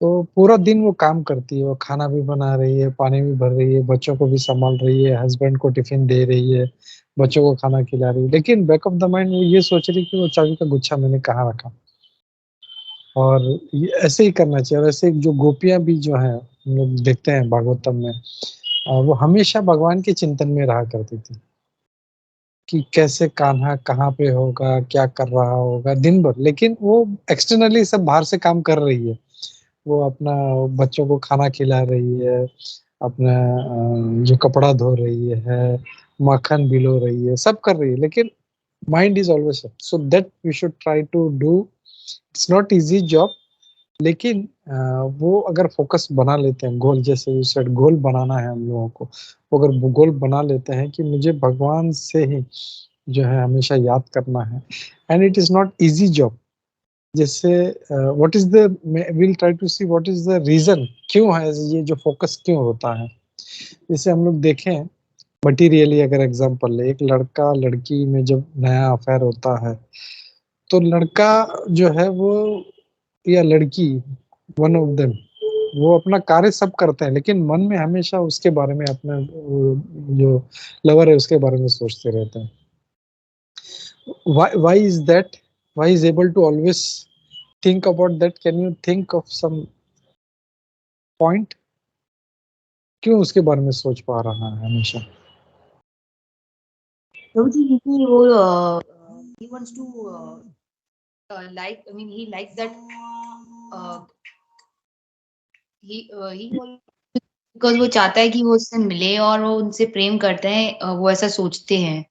S2: तो पूरा दिन वो काम करती है, वो खाना भी बना रही है, पानी भी भर रही है, बच्चों को भी संभाल रही है, हस्बैंड को टिफिन दे रही है, बच्चों को खाना खिला रही है, लेकिन बैक ऑफ द माइंड वो ये सोच रही कि वो चाबी का गुच्छा मैंने कहाँ रखा. और ये ऐसे ही करना चाहिए. और ऐसे जो गोपियां भी जो है, हम लोग देखते हैं भागवतम में, वो हमेशा भगवान के चिंतन में रहा करती थी कि कैसे कान्हा कहाँ पे होगा, क्या कर रहा होगा दिन भर, लेकिन वो एक्सटर्नली सब बाहर से काम कर रही है. वो अपना बच्चों को खाना खिला रही है, अपना जो कपड़ा धो रही है, माखन भिगो रही है, सब कर रही है, लेकिन mind is always. So that we should try to do. It's not easy job, लेकिन वो अगर फोकस बना लेते हैं, गोल, जैसे यू सेड गोल बनाना है हम लोगों को, वो अगर गोल बना लेते हैं कि मुझे भगवान से ही जो है हमेशा याद करना है, and it is not easy job. जैसे what is the, will try to see what is the reason, क्यों है ये जो फोकस क्यों होता है। जैसे हम लोग देखें मटीरियली, अगर एग्जांपल ले, एक लड़का लड़की में जब नया अफेयर होता है तो लड़का जो है वो या लड़की, वन ऑफ देम, वो अपना कार्य सब करते हैं लेकिन मन में हमेशा उसके बारे में, अपना जो लवर है उसके बारे में सोचते रहते हैं। why is that, why is able to always think about that, can you think of some point, क्यों उसके बारे में सोच पा रहा है हमेशा।
S5: प्रभु जी क्योंकि वो he wants to like, I mean he likes that he because वो चाहता है कि वो उससे मिले और वो उनसे प्रेम करते हैं, वो ऐसा सोचते हैं।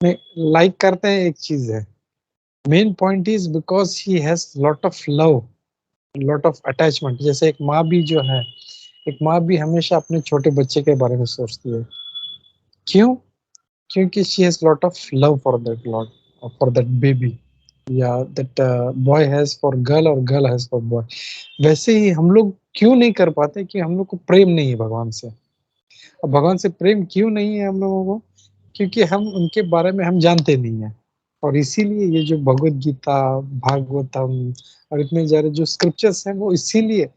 S2: नहीं, लाइक करते हैं एक चीज है, main point is because he has lot of love, lot of attachment. जैसे एक माँ भी जो है, एक माँ भी हमेशा अपने छोटे बच्चे के बारे में सोचती है, क्यों? क्योंकि she has lot of love for that lot, for that baby, या that boy has for girl और गर्ल हैज फॉर बॉय। वैसे ही हम लोग क्यों नहीं कर पाते कि हम लोग को प्रेम नहीं है भगवान से। अब भगवान से प्रेम क्यों नहीं है हम लोगों को? क्योंकि हम उनके बारे में हम जानते नहीं है, और इसीलिए ये जो भगवत गीता, भागवतम और इतने सारे जो स्क्रिप्चर्स हैं वो इसीलिए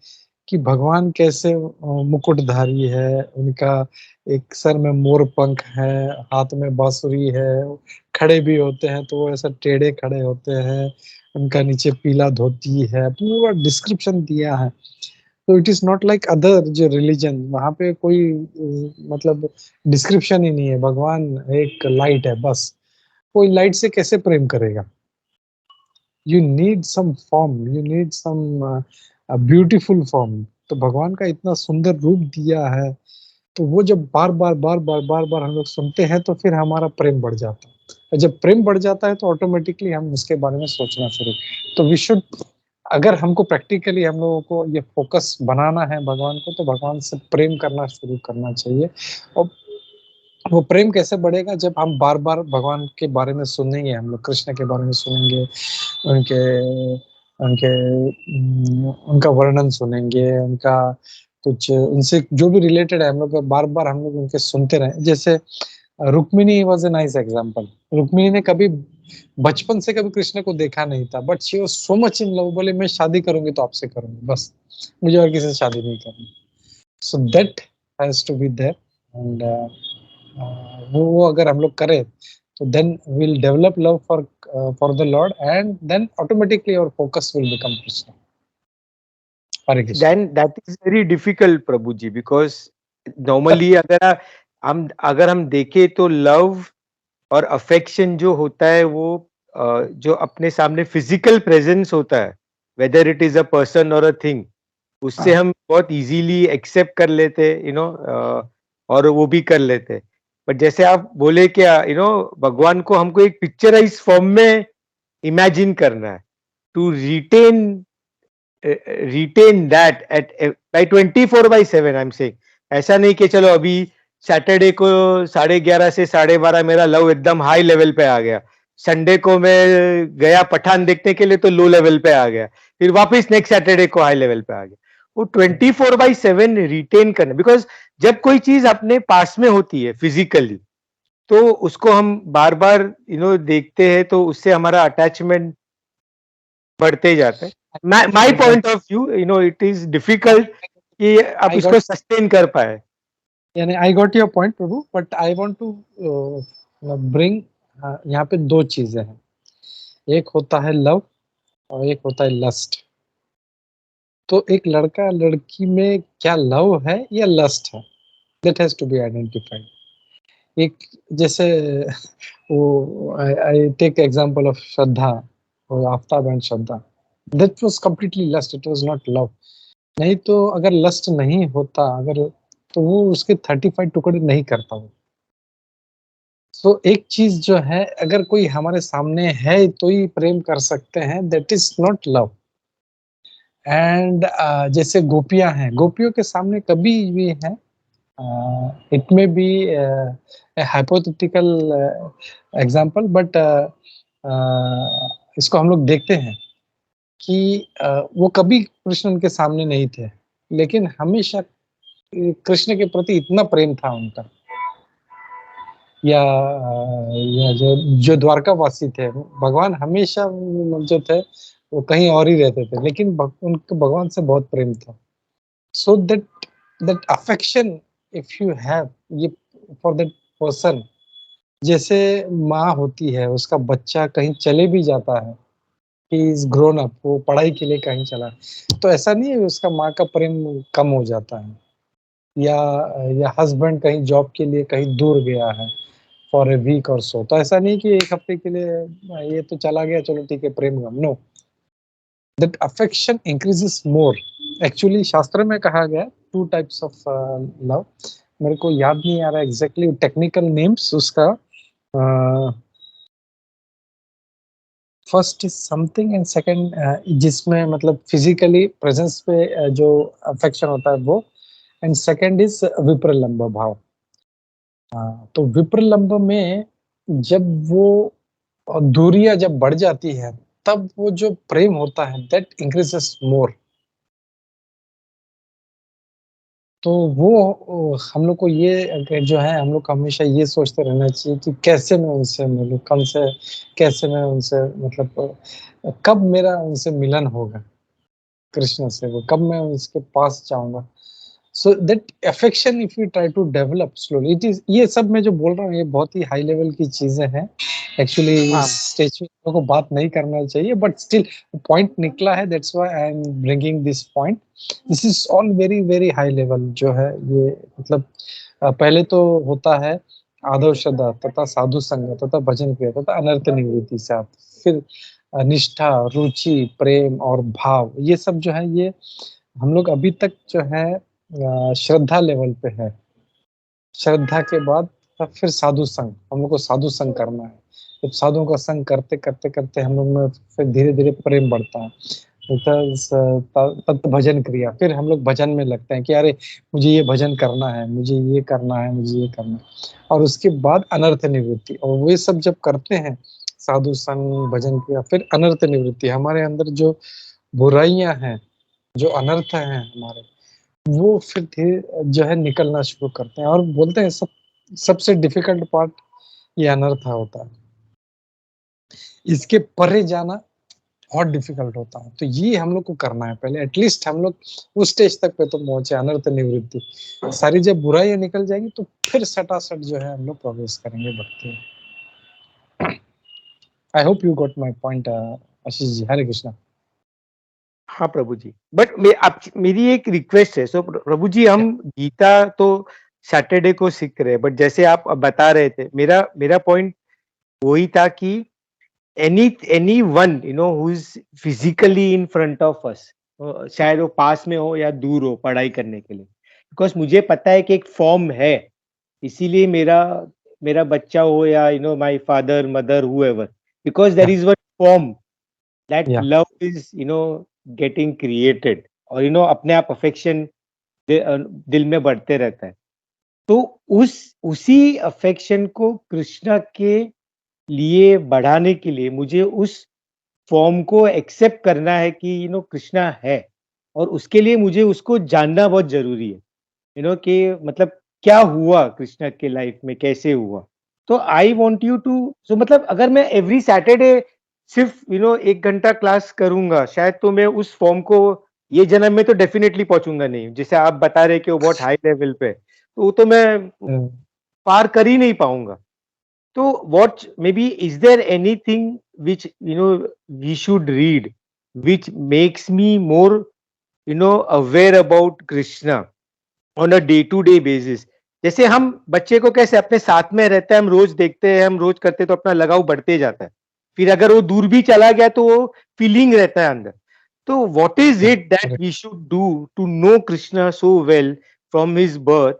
S2: कि भगवान कैसे मुकुटधारी है, उनका एक सर में मोर पंख है, हाथ में बांसुरी है, खड़े भी होते हैं तो वो ऐसा टेढ़े खड़े होते हैं, उनका नीचे पीला धोती है, पूरा डिस्क्रिप्शन दिया है। तो it is not like other जो रिलीजन, वहाँ पे कोई मतलब डिस्क्रिप्शन ही नहीं है। भगवान एक लाइट है बस, कोई लाइट से कैसे प्रेम करेगा? You need some form, you need some beautiful form. तो भगवान का इतना सुंदर रूप दिया है, तो वो जब बार बार बार बार बार बार हम लोग सुनते हैं तो फिर हमारा प्रेम बढ़ जाता है, और जब प्रेम बढ़ जाता है तो ऑटोमेटिकली हम उसके बारे में सोचना शुरू। तो वी शुड, अगर हमको प्रैक्टिकली हम लोगों को ये फोकस बनाना है भगवान को, तो भगवान से प्रेम करना शुरू करना चाहिए। और वो प्रेम कैसे बढ़ेगा? जब हम बार बार भगवान के बारे में सुनेंगे, हम लोग कृष्ण के बारे में सुनेंगे, उनके उनके उनका वर्णन सुनेंगे, उनका कुछ उनसे जो भी रिलेटेड है, हम लोग बार बार हम लोग उनके सुनते रहे। जैसे Rukmini was a nice example. Rukmini ने कभी बचपन से कभी कृष्ण को देखा नहीं था, but she was so much in love, बोले मैं शादी करूंगी तो आपसे करूंगी, बस मुझे और किसी से शादी नहीं करनी। So that has to be there, and वो अगर हम लोग करें तो then we'll develop love for the Lord, and then automatically our focus will become Krishna. Hare Krishna.
S6: Then that is very difficult प्रभु जी, because normally अगर हम देखें तो लव और अफेक्शन जो होता है वो जो अपने सामने फिजिकल प्रेजेंस होता है, whether it is a person और अ थिंग, उससे हम बहुत इजीली एक्सेप्ट कर लेते, और वो भी कर लेते। बट जैसे आप बोले क्या, भगवान को हमको एक पिक्चराइज फॉर्म में इमेजिन करना है, to retain that at by 24/7। I am saying ऐसा नहीं कि चलो अभी सैटरडे को 11:30 से 12:30 मेरा लव एकदम हाई लेवल पे आ गया, संडे को मैं गया पठान देखने के लिए तो लो लेवल पे आ गया, फिर वापस नेक्स्ट सैटरडे को हाई लेवल पे आ गया। वो 24/7 रिटेन करना, बिकॉज जब कोई चीज अपने पास में होती है फिजिकली, तो उसको हम बार बार देखते हैं, तो उससे हमारा अटैचमेंट बढ़ते जाता है। My point of view, it is difficult कि आप इसको सस्टेन कर पाए।
S2: यानी आई गॉट योर पॉइंट प्रभु, but I want to bring, यहाँ पे दो चीजें हैं, एक होता है लव और एक होता है लस्ट। तो एक लड़का लड़की में क्या लव है या लस्ट है, that has to be identified. एक जैसे वो I take example of Shraddha और Aftab and Shraddha, that was completely lust, it was not love. नहीं तो अगर लस्ट नहीं होता, अगर तो वो उसके 35 टुकड़े नहीं करता वो। तो एक चीज जो है, अगर कोई हमारे सामने है तो ही प्रेम कर सकते हैं, that is not love. And जैसे गोपियां हैं, गोपियों के सामने कभी भी है, it may be hypothetical example, but इसको हम लोग देखते हैं कि वो कभी कृष्ण उनके सामने नहीं थे, लेकिन हमेशा कृष्ण के प्रति इतना प्रेम था उनका। या जो जो द्वारकावासी थे, भगवान हमेशा जो थे वो कहीं और ही रहते थे, लेकिन उनको भगवान से बहुत प्रेम था। So that that affection if you have ये फॉर दैट पर्सन, जैसे माँ होती है, उसका बच्चा कहीं चले भी जाता है, ही इज ग्रोन अप, वो पढ़ाई के लिए कहीं चला, तो ऐसा नहीं है उसका माँ का प्रेम कम हो जाता है। या हस्बैंड कहीं जॉब के लिए कहीं दूर गया है फॉर ए वीक और सो, तो ऐसा नहीं कि एक हफ्ते के लिए ये तो चला गया, चलो ठीक है प्रेम कम, no, that affection increases more. Actually शास्त्र में कहा गया टू टाइप्स ऑफ लव, मेरे को याद नहीं आ रहा एग्जैक्टली टेक्निकल नेम्स उसका। First is something and second, जिसमें मतलब फिजिकली प्रेजेंस पे जो अफेक्शन होता है वो, एंड सेकंड इज विप्रलंब भाव। तो विप्रलंब में जब वो दूरियां जब बढ़ जाती है, तब वो जो प्रेम होता है दैट इंक्रीजेस मोर। तो वो हम लोग को ये जो है, हम लोग को हमेशा ये सोचते रहना चाहिए कि कैसे मैं उनसे मिलूं, कम से कैसे मैं उनसे मतलब कब मेरा उनसे मिलन होगा कृष्ण से, वो कब मैं उसके पास जाऊंगा। So that affection if you try to develop slowly, it is, ये सब मैं जो बोल रहा हूँ ये बहुत ही हाई लेवल की चीजें हैं। एक्चुअली
S6: हाँ।
S2: इस स्टेज पे हम लोग को बात नहीं करना चाहिए, बट स्टिल पॉइंट निकला है, that's why I am bringing this point. This is all very very high level जो है ये, मतलब पहले तो होता है आदर श्रद्धा तथा साधु संग तथा भजन क्रिया तथा अनर्थ निवृत्ति साथ, फिर निष्ठा, रुचि, प्रेम और भाव, ये सब जो है ये हम लोग अभी तक जो है श्रद्धा लेवल पे है। श्रद्धा के बाद फिर साधु संग, हम लोग को साधु संग करना है। जब साधुओं का संग करते करते करते हम लोग में फिर धीरे धीरे प्रेम बढ़ता है, तत् भजन क्रिया, फिर हम लोग भजन में लगते हैं कि अरे मुझे ये भजन करना है, मुझे ये करना है, मुझे ये करना है। और उसके बाद अनर्थ निवृत्ति, और वे सब जब करते हैं साधु संग भजन क्रिया, फिर अनर्थ निवृत्ति, हमारे अंदर जो बुराइयां हैं, जो अनर्थ हैं हमारे, वो फिर धीरे जो है निकलना शुरू करते हैं। और बोलते हैं सबसे डिफिकल्ट पार्ट ये अनर्थ होता है, इसके परे जाना बहुत डिफिकल्ट होता है। तो ये हम लोग को करना है पहले, एटलीस्ट हम लोग उस स्टेज तक पे तो पहुंचे, अनर्थ निवृत्ति। सारी जब बुराइयां निकल जाएगी तो फिर सटासट जो है हम लोग प्रवेश करेंगे भक्ति। I hope you got my point Ashish ji. Hare Krishna.
S6: हाँ प्रभु जी, बट मेरी एक रिक्वेस्ट है। सो प्रभु जी, हम गीता तो सैटरडे को सीख रहे हैं, बट जैसे आप बता रहे थे, मेरा पॉइंट वही था कि any one who is physically in front of us, शायद वो पास में हो या दूर हो पढ़ाई करने के लिए, बिकॉज मुझे पता है कि एक फॉर्म है, इसीलिए मेरा बच्चा हो या my father mother however, because there is one form that
S2: Yeah.
S6: love is getting created, और अपने आप अफेक्शन दिल में बढ़ते रहता है। तो उसी अफेक्शन को कृष्णा के लिए बढ़ाने के लिए मुझे उस फॉर्म को एक्सेप्ट करना है कि कृष्णा है, और उसके लिए मुझे उसको जानना बहुत जरूरी है, कि मतलब क्या हुआ कृष्णा के लाइफ में, कैसे हुआ। तो आई वॉन्ट यू टू, सो मतलब अगर मैं एवरी सैटरडे सिर्फ 1 घंटा क्लास करूंगा, शायद तो मैं उस फॉर्म को ये जन्म में तो डेफिनेटली पहुंचूंगा नहीं, जैसे आप बता रहे कि वो बहुत हाई लेवल पे, तो वो तो मैं पार कर ही नहीं पाऊंगा। तो what may be is there anything which we should read which makes me more aware about Krishna on a day to day basis. जैसे हम बच्चे को कैसे अपने साथ में रहते हैं, हम रोज देखते हैं, हम रोज करते हैं, तो अपना लगाव बढ़ते जाता है। फिर अगर वो दूर भी चला गया तो वो फीलिंग रहता है अंदर। तो what is it that we should do to know Krishna so well from his birth?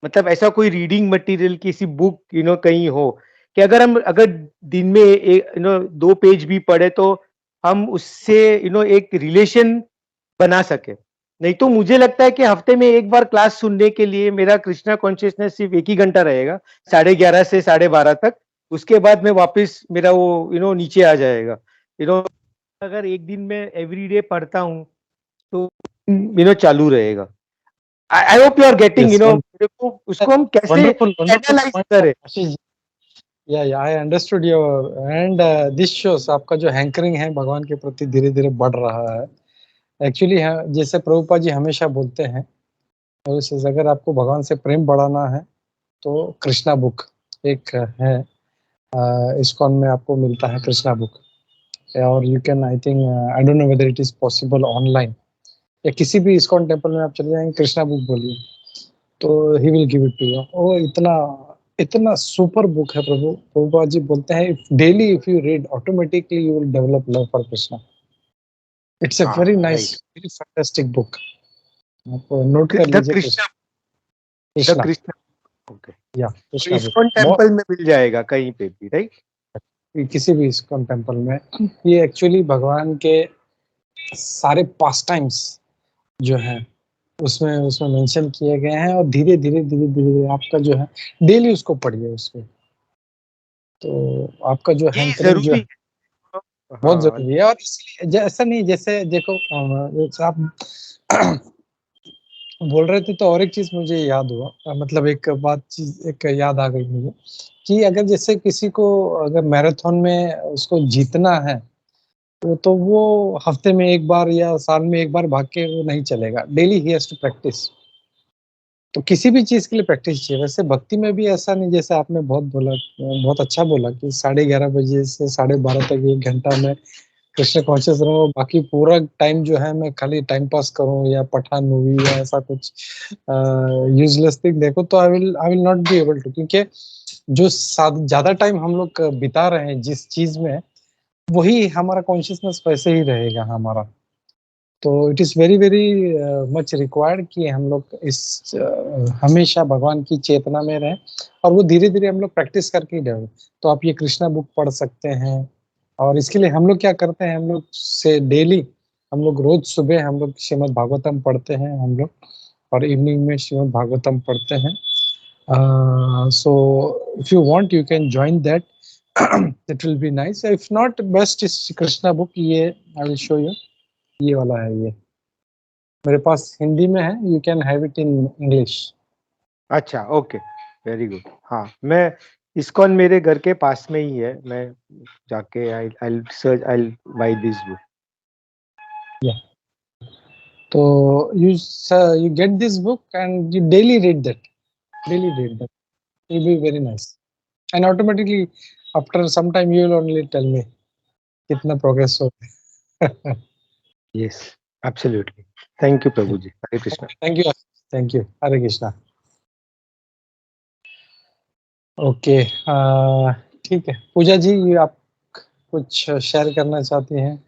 S6: मतलब ऐसा कोई रीडिंग मटेरियल, किसी बुक कहीं हो कि अगर दिन में 2 पेज भी पढ़े तो हम उससे एक रिलेशन बना सके। नहीं तो मुझे लगता है कि हफ्ते में एक बार क्लास सुनने के लिए मेरा कृष्णा कॉन्शियसनेस सिर्फ 1 ही घंटा रहेगा, 11:30 से 12:30 तक। उसके बाद मैं वापस मेरा वो नीचे आ जाएगा। अगर एक दिन में एवरीडे पढ़ता हूँ तो चालू रहेगा। I hope you are getting, उसको हम कैसे
S2: Wonderful, wonderful
S6: एनालाइज
S2: point,
S6: करें।
S2: आशीष जी। या I understood your and this shows आपका जो हैंकरिंग है भगवान के प्रति धीरे धीरे बढ़ रहा है। एक्चुअली जैसे प्रभुपाद जी हमेशा बोलते हैं, और अगर आपको भगवान से प्रेम बढ़ाना है तो कृष्णा बुक एक है, इस्कॉन में आपको मिलता है कृष्णा बुक, और you can I think I don't know whether it is possible online, या किसी भी इस्कॉन टेम्पल में आप चले जाएंगे कृष्णा बुक बोलिए तो he will give it to you. वो इतना इतना सुपर बुक है। प्रभुपाद जी बोलते हैं daily if you read automatically you will develop love for Krishna. It's a very nice, very fantastic book, आप नोट कर लीजिए। कृष्णा,
S6: ओके,
S2: या कृष्णा
S6: इस्कॉन टेम्पल में मिल जाएगा कहीं पे भी, राइट?
S2: किसी भी इस्कॉन टेम्पल में। ये एक्चुअली भगवान के सारे पास टाइम्स जो हैं उसमें उसमें मेंशन किए गए हैं, और धीरे धीरे धीरे धीरे आपका जो है डेली उसको पढ़िए उसको, तो आपका जो हैंकरिंग जो है बहुत जरूरी है। और इसलिए ऐसा नहीं, जैसे देखो जैसे आप बोल रहे थे तो और एक चीज मुझे याद हुआ, मतलब एक बात चीज एक याद आ गई मुझे, कि अगर जैसे किसी को अगर मैराथन में उसको जीतना है तो वो हफ्ते में एक बार या साल में एक बार भाग के वो नहीं चलेगा, daily he has to practice. तो किसी भी चीज के लिए प्रैक्टिस चाहिए। वैसे भक्ति में भी ऐसा नहीं, जैसे आपने बहुत बोला, बहुत अच्छा बोला कि 11:30 से 12:30 तक 1 घंटा में कृष्ण कॉन्शियस रहूं, बाकी पूरा टाइम जो है मैं खाली टाइम पास करूं या पठान मूवी या ऐसा कुछ यूजलेस थिंग देखो, तो I will not be able to, क्योंकि जो ज्यादा टाइम हम लोग बिता रहे हैं जिस चीज में, वही हमारा कॉन्शियसनेस वैसे ही रहेगा हमारा। तो it is very very much required कि हम लोग इस हमेशा भगवान की चेतना में रहें, और वो धीरे धीरे हम लोग प्रैक्टिस करके ही रहें। तो आप ये कृष्णा बुक पढ़ सकते हैं, और इसके लिए हम लोग क्या करते हैं, हम लोग से डेली हम लोग रोज सुबह हम लोग श्रीमद् भागवतम पढ़ते हैं हम लोग, और इवनिंग में श्रीमद् भागवतम पढ़ते हैं। So if you want you can join that, it will be nice. If not, best is Krishna book, ये आई विल शो यू, ये वाला है, ये मेरे पास हिंदी में है, you can have it in English.
S6: अच्छा, ओके, वेरी गुड। हाँ, मैं इस्कॉन मेरे घर के पास में ही है, मैं जाके I search, I buy this book.
S2: या तो you get this book and you daily read that, it will be very nice, and automatically after some time you will only tell me कितना progress हो।
S6: Yes, absolutely. थैंक यू प्रभु ji, Hare Krishna.
S2: Thank you, Hare Krishna. Okay, ठीक है, पूजा जी आप कुछ शेयर करना चाहती हैं?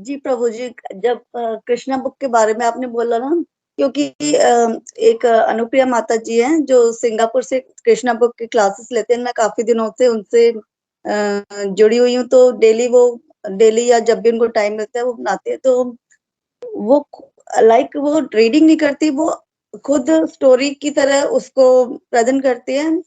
S4: जी प्रभु जी, जब कृष्णा बुक के बारे में आपने बोला ना, क्योंकि एक अनुप्रिया माता जी हैं जो सिंगापुर से कृष्णा बुक की क्लासेस लेते हैं, मैं काफी दिनों से उनसे जुड़ी हुई हूँ, तो डेली या जब भी उनको टाइम मिलता है वो बनाते हैं। तो वो वो रीडिंग नहीं करती, वो खुद स्टोरी की तरह उसको प्रेजेंट करती है।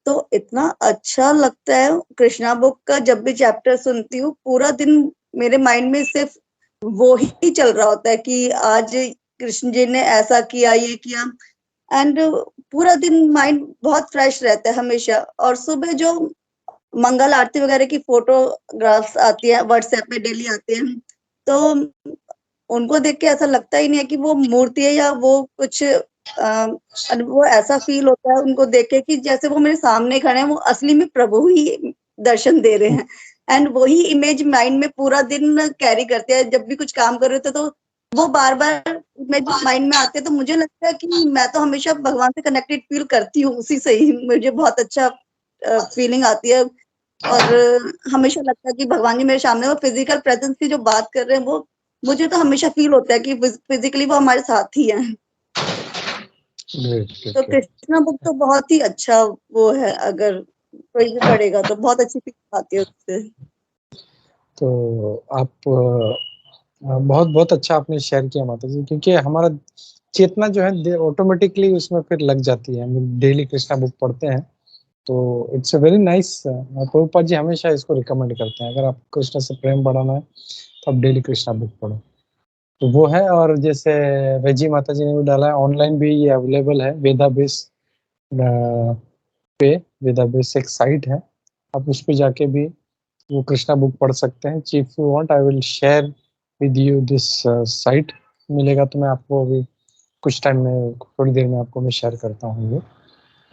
S4: तो इतना अच्छा लगता है कृष्णा बुक का, जब भी चैप्टर सुनती हूँ पूरा दिन मेरे माइंड में सिर्फ वो ही चल रहा होता है कि आज कृष्ण जी ने ऐसा किया, ये किया, एंड पूरा दिन माइंड बहुत फ्रेश रहता है हमेशा। और सुबह जो मंगल आरती वगैरह की फोटोग्राफ्स आती है व्हाट्सएप पे, डेली आती है, तो उनको देख के ऐसा लगता ही नहीं है कि वो मूर्ति है या वो कुछ वो ऐसा फील होता है उनको देख के कि जैसे वो मेरे सामने खड़े हैं, वो असली में प्रभु ही दर्शन दे रहे हैं। एंड वही इमेज माइंड में पूरा दिन कैरी करते हैं। जब भी कुछ काम कर रहे थे तो वो बार बार इमेज माइंड में आते हैं, तो मुझे लगता है कि मैं तो हमेशा भगवान से कनेक्टेड फील करती हूँ, उसी से ही मुझे बहुत अच्छा फीलिंग आती है। और हमेशा लगता है कि भगवान जी मेरे सामने, वो फिजिकल प्रेजेंस की जो बात कर रहे हैं, वो मुझे तो हमेशा फील होता है कि फिजिकली वो हमारे साथ ही है। तो कृष्णा बुक तो बहुत ही अच्छा वो है, अगर कोई भी पढ़ेगा तो बहुत अच्छी फील आती है उससे।
S2: तो आप बहुत बहुत अच्छा आपने शेयर किया माता जी, क्योंकि हमारा चेतना जो है ऑटोमेटिकली उसमें फिर लग जाती है। हम डेली कृष्णा बुक पढ़ते हैं तो it's a very nice. Prabhupada ji हमेशा इसको रिकमेंड करते हैं, अगर आप कृष्ण से प्रेम बढ़ाना है तो आप डेली कृष्णा बुक पढ़ो। तो वो है। और जैसे वेजी माता जी ने भी डाला है, ऑनलाइन भी ये अवेलेबल है, वेदाबेस पे। वेदाबेस एक साइट है, आप उस पे जाके भी वो कृष्णा बुक पढ़ सकते हैं। If you want I will share with you this site. मिलेगा तो मैं आपको अभी कुछ टाइम में, थोड़ी देर में आपको मैं शेयर करता हूँ ये।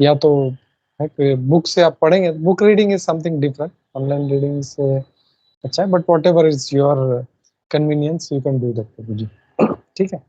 S2: या तो बुक से आप पढ़ेंगे, book reading is something different, online reading से अच्छा है, but whatever is your convenience you can do that Prabhu ji. ठीक है,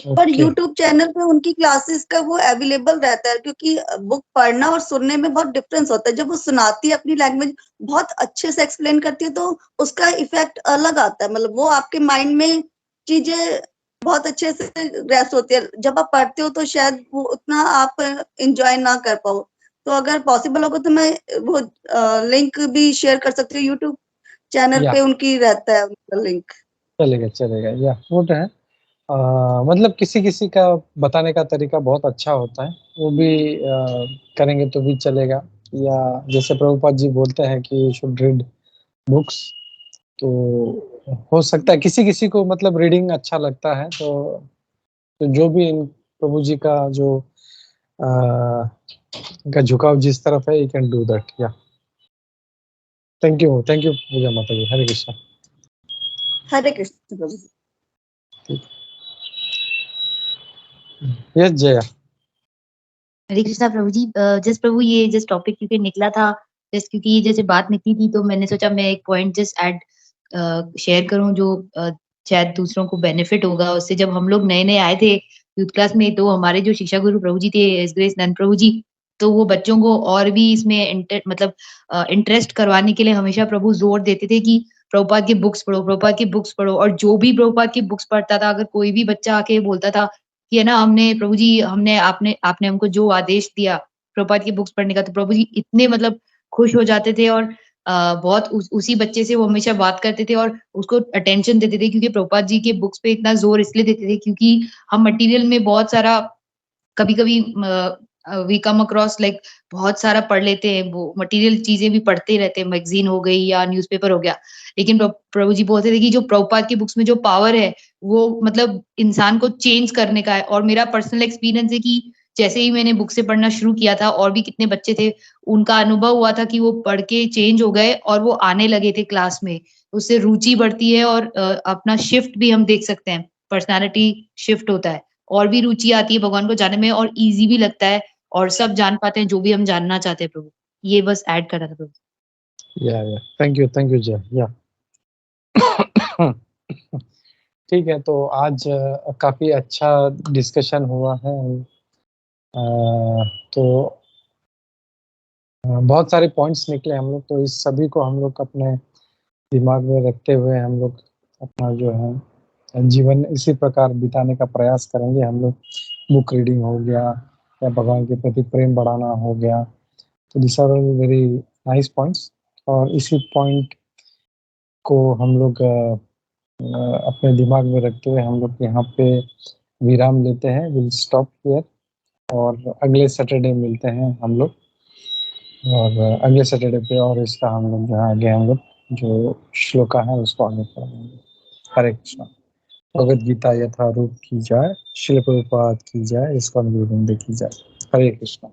S4: पर
S2: ओके।
S4: YouTube चैनल पे उनकी क्लासेस का वो अवेलेबल रहता है, क्योंकि बुक पढ़ना और सुनने में बहुत डिफरेंस होता है। जब वो सुनाती है अपनी लैंग्वेज, बहुत अच्छे से एक्सप्लेन करती है, तो उसका इफेक्ट अलग आता है। मतलब वो आपके माइंड में चीजें बहुत अच्छे से रेस्ट होती है। जब आप पढ़ते हो तो शायद वो उतना आप इंजॉय ना कर पाओ। तो अगर पॉसिबल होगा तो मैं वो लिंक भी शेयर कर सकती हूँ। यूट्यूब चैनल
S2: या
S4: पे उनकी रहता है उनका लिंक।
S2: चलेगा चलेगा, या वो तो है। मतलब किसी किसी का बताने का तरीका बहुत अच्छा होता है, वो भी करेंगे तो भी चलेगा। या जैसे प्रभुपाद जी बोलते हैं कि यू शुड रीड बुक्स, तो हो सकता है किसी किसी को मतलब रीडिंग अच्छा लगता है। तो जो भी इन प्रभु जी का जो इनका झुकाव जिस तरफ है, यू कैन डू दैट। या थैंक यू पूजा माता जी। हरे कृष्णा।
S4: हरे कृष्ण प्रभु।
S2: यस जया।
S5: हरे कृष्णा प्रभु जी। जस्ट प्रभु ये जस्ट टॉपिक क्योंकि निकला था, जस्ट क्योंकि ये जैसे बात निकली थी, तो मैंने सोचा मैं एक पॉइंट जस्ट ऐड शेयर करूं जो शायद दूसरों को बेनिफिट होगा उससे। जब हम लोग नए नए आए थे यूथ क्लास में, तो हमारे जो शिक्षा गुरु प्रभु जी थे, एस ग्रेस नंद प्रभु जी, तो वो बच्चों को और भी इसमें मतलब इंटरेस्ट करवाने के लिए हमेशा प्रभु जोर देते थे कि प्रभुपाद की बुक्स पढ़ो, प्रभुपाद की बुक्स पढ़ो। और जो भी प्रभुपाद की बुक्स पढ़ता था, अगर कोई भी बच्चा आके बोलता था कि है ना, हमने प्रभु जी, हमने आपने आपने हमको जो आदेश दिया प्रभुपाद की बुक्स पढ़ने का, तो प्रभु जी इतने मतलब खुश हो जाते थे। और बहुत उसी बच्चे से वो हमेशा बात करते थे और उसको अटेंशन देते थे, क्योंकि प्रभुपाद जी के बुक्स पे इतना जोर इसलिए देते थे क्योंकि हम मटेरियल में बहुत सारा कभी-कभी वी कम अक्रॉस लाइक बहुत सारा पढ़ लेते हैं, वो मटेरियल चीजें भी पढ़ते ही रहते हैं, मैगजीन हो गई या न्यूज़पेपर हो गया। लेकिन प्रभु जी बोलते थे कि जो प्रभुपाद की बुक्स में जो पावर है, वो मतलब इंसान को चेंज करने का है। और मेरा पर्सनल एक्सपीरियंस है कि जैसे ही मैंने बुक से पढ़ना शुरू किया था, और भी कितने बच्चे थे, उनका अनुभव हुआ था कि वो पढ़ के चेंज हो गए और वो आने लगे थे क्लास में। उससे रुचि बढ़ती है और अपना शिफ्ट भी हम देख सकते हैं, पर्सनैलिटी शिफ्ट होता है। और भी रुचि आती है भगवान को जानने में, और ईज़ी भी लगता है, और सब जान पाते हैं जो भी हम जानना चाहते हैं प्रभु। ये बस ऐड करना था प्रभु।
S2: Yeah thank you Jaya. या ठीक है, तो आज काफी अच्छा डिस्कशन हुआ है। तो बहुत सारे पॉइंट्स निकले हम लोग, तो इस सभी को हम लोग अपने दिमाग में रखते हुए हम लोग अपना जो है जीवन इसी प्रकार बिताने का प्रयास करेंगे। हम लोग बुक रीडिंग हो गया, या भगवान के प्रति प्रेम बढ़ाना हो गया, तो this are very nice points. और इसी पॉइंट को हम लोग अपने दिमाग में रखते हुए हम लोग यहाँ पे विराम लेते हैं। विल स्टॉप हियर, और अगले सैटरडे मिलते हैं हम लोग। और अगले सैटरडे पे और इसका हम लोग जहाँ आगे हम लोग जो श्लोका है उसको आगे पढ़ेंगे। हरे कृष्णा। भगवद गीता यथारूप की जाए, शिल प्रभुपाद की जाए, इसको अनुविंद की जाए। हरे कृष्णा।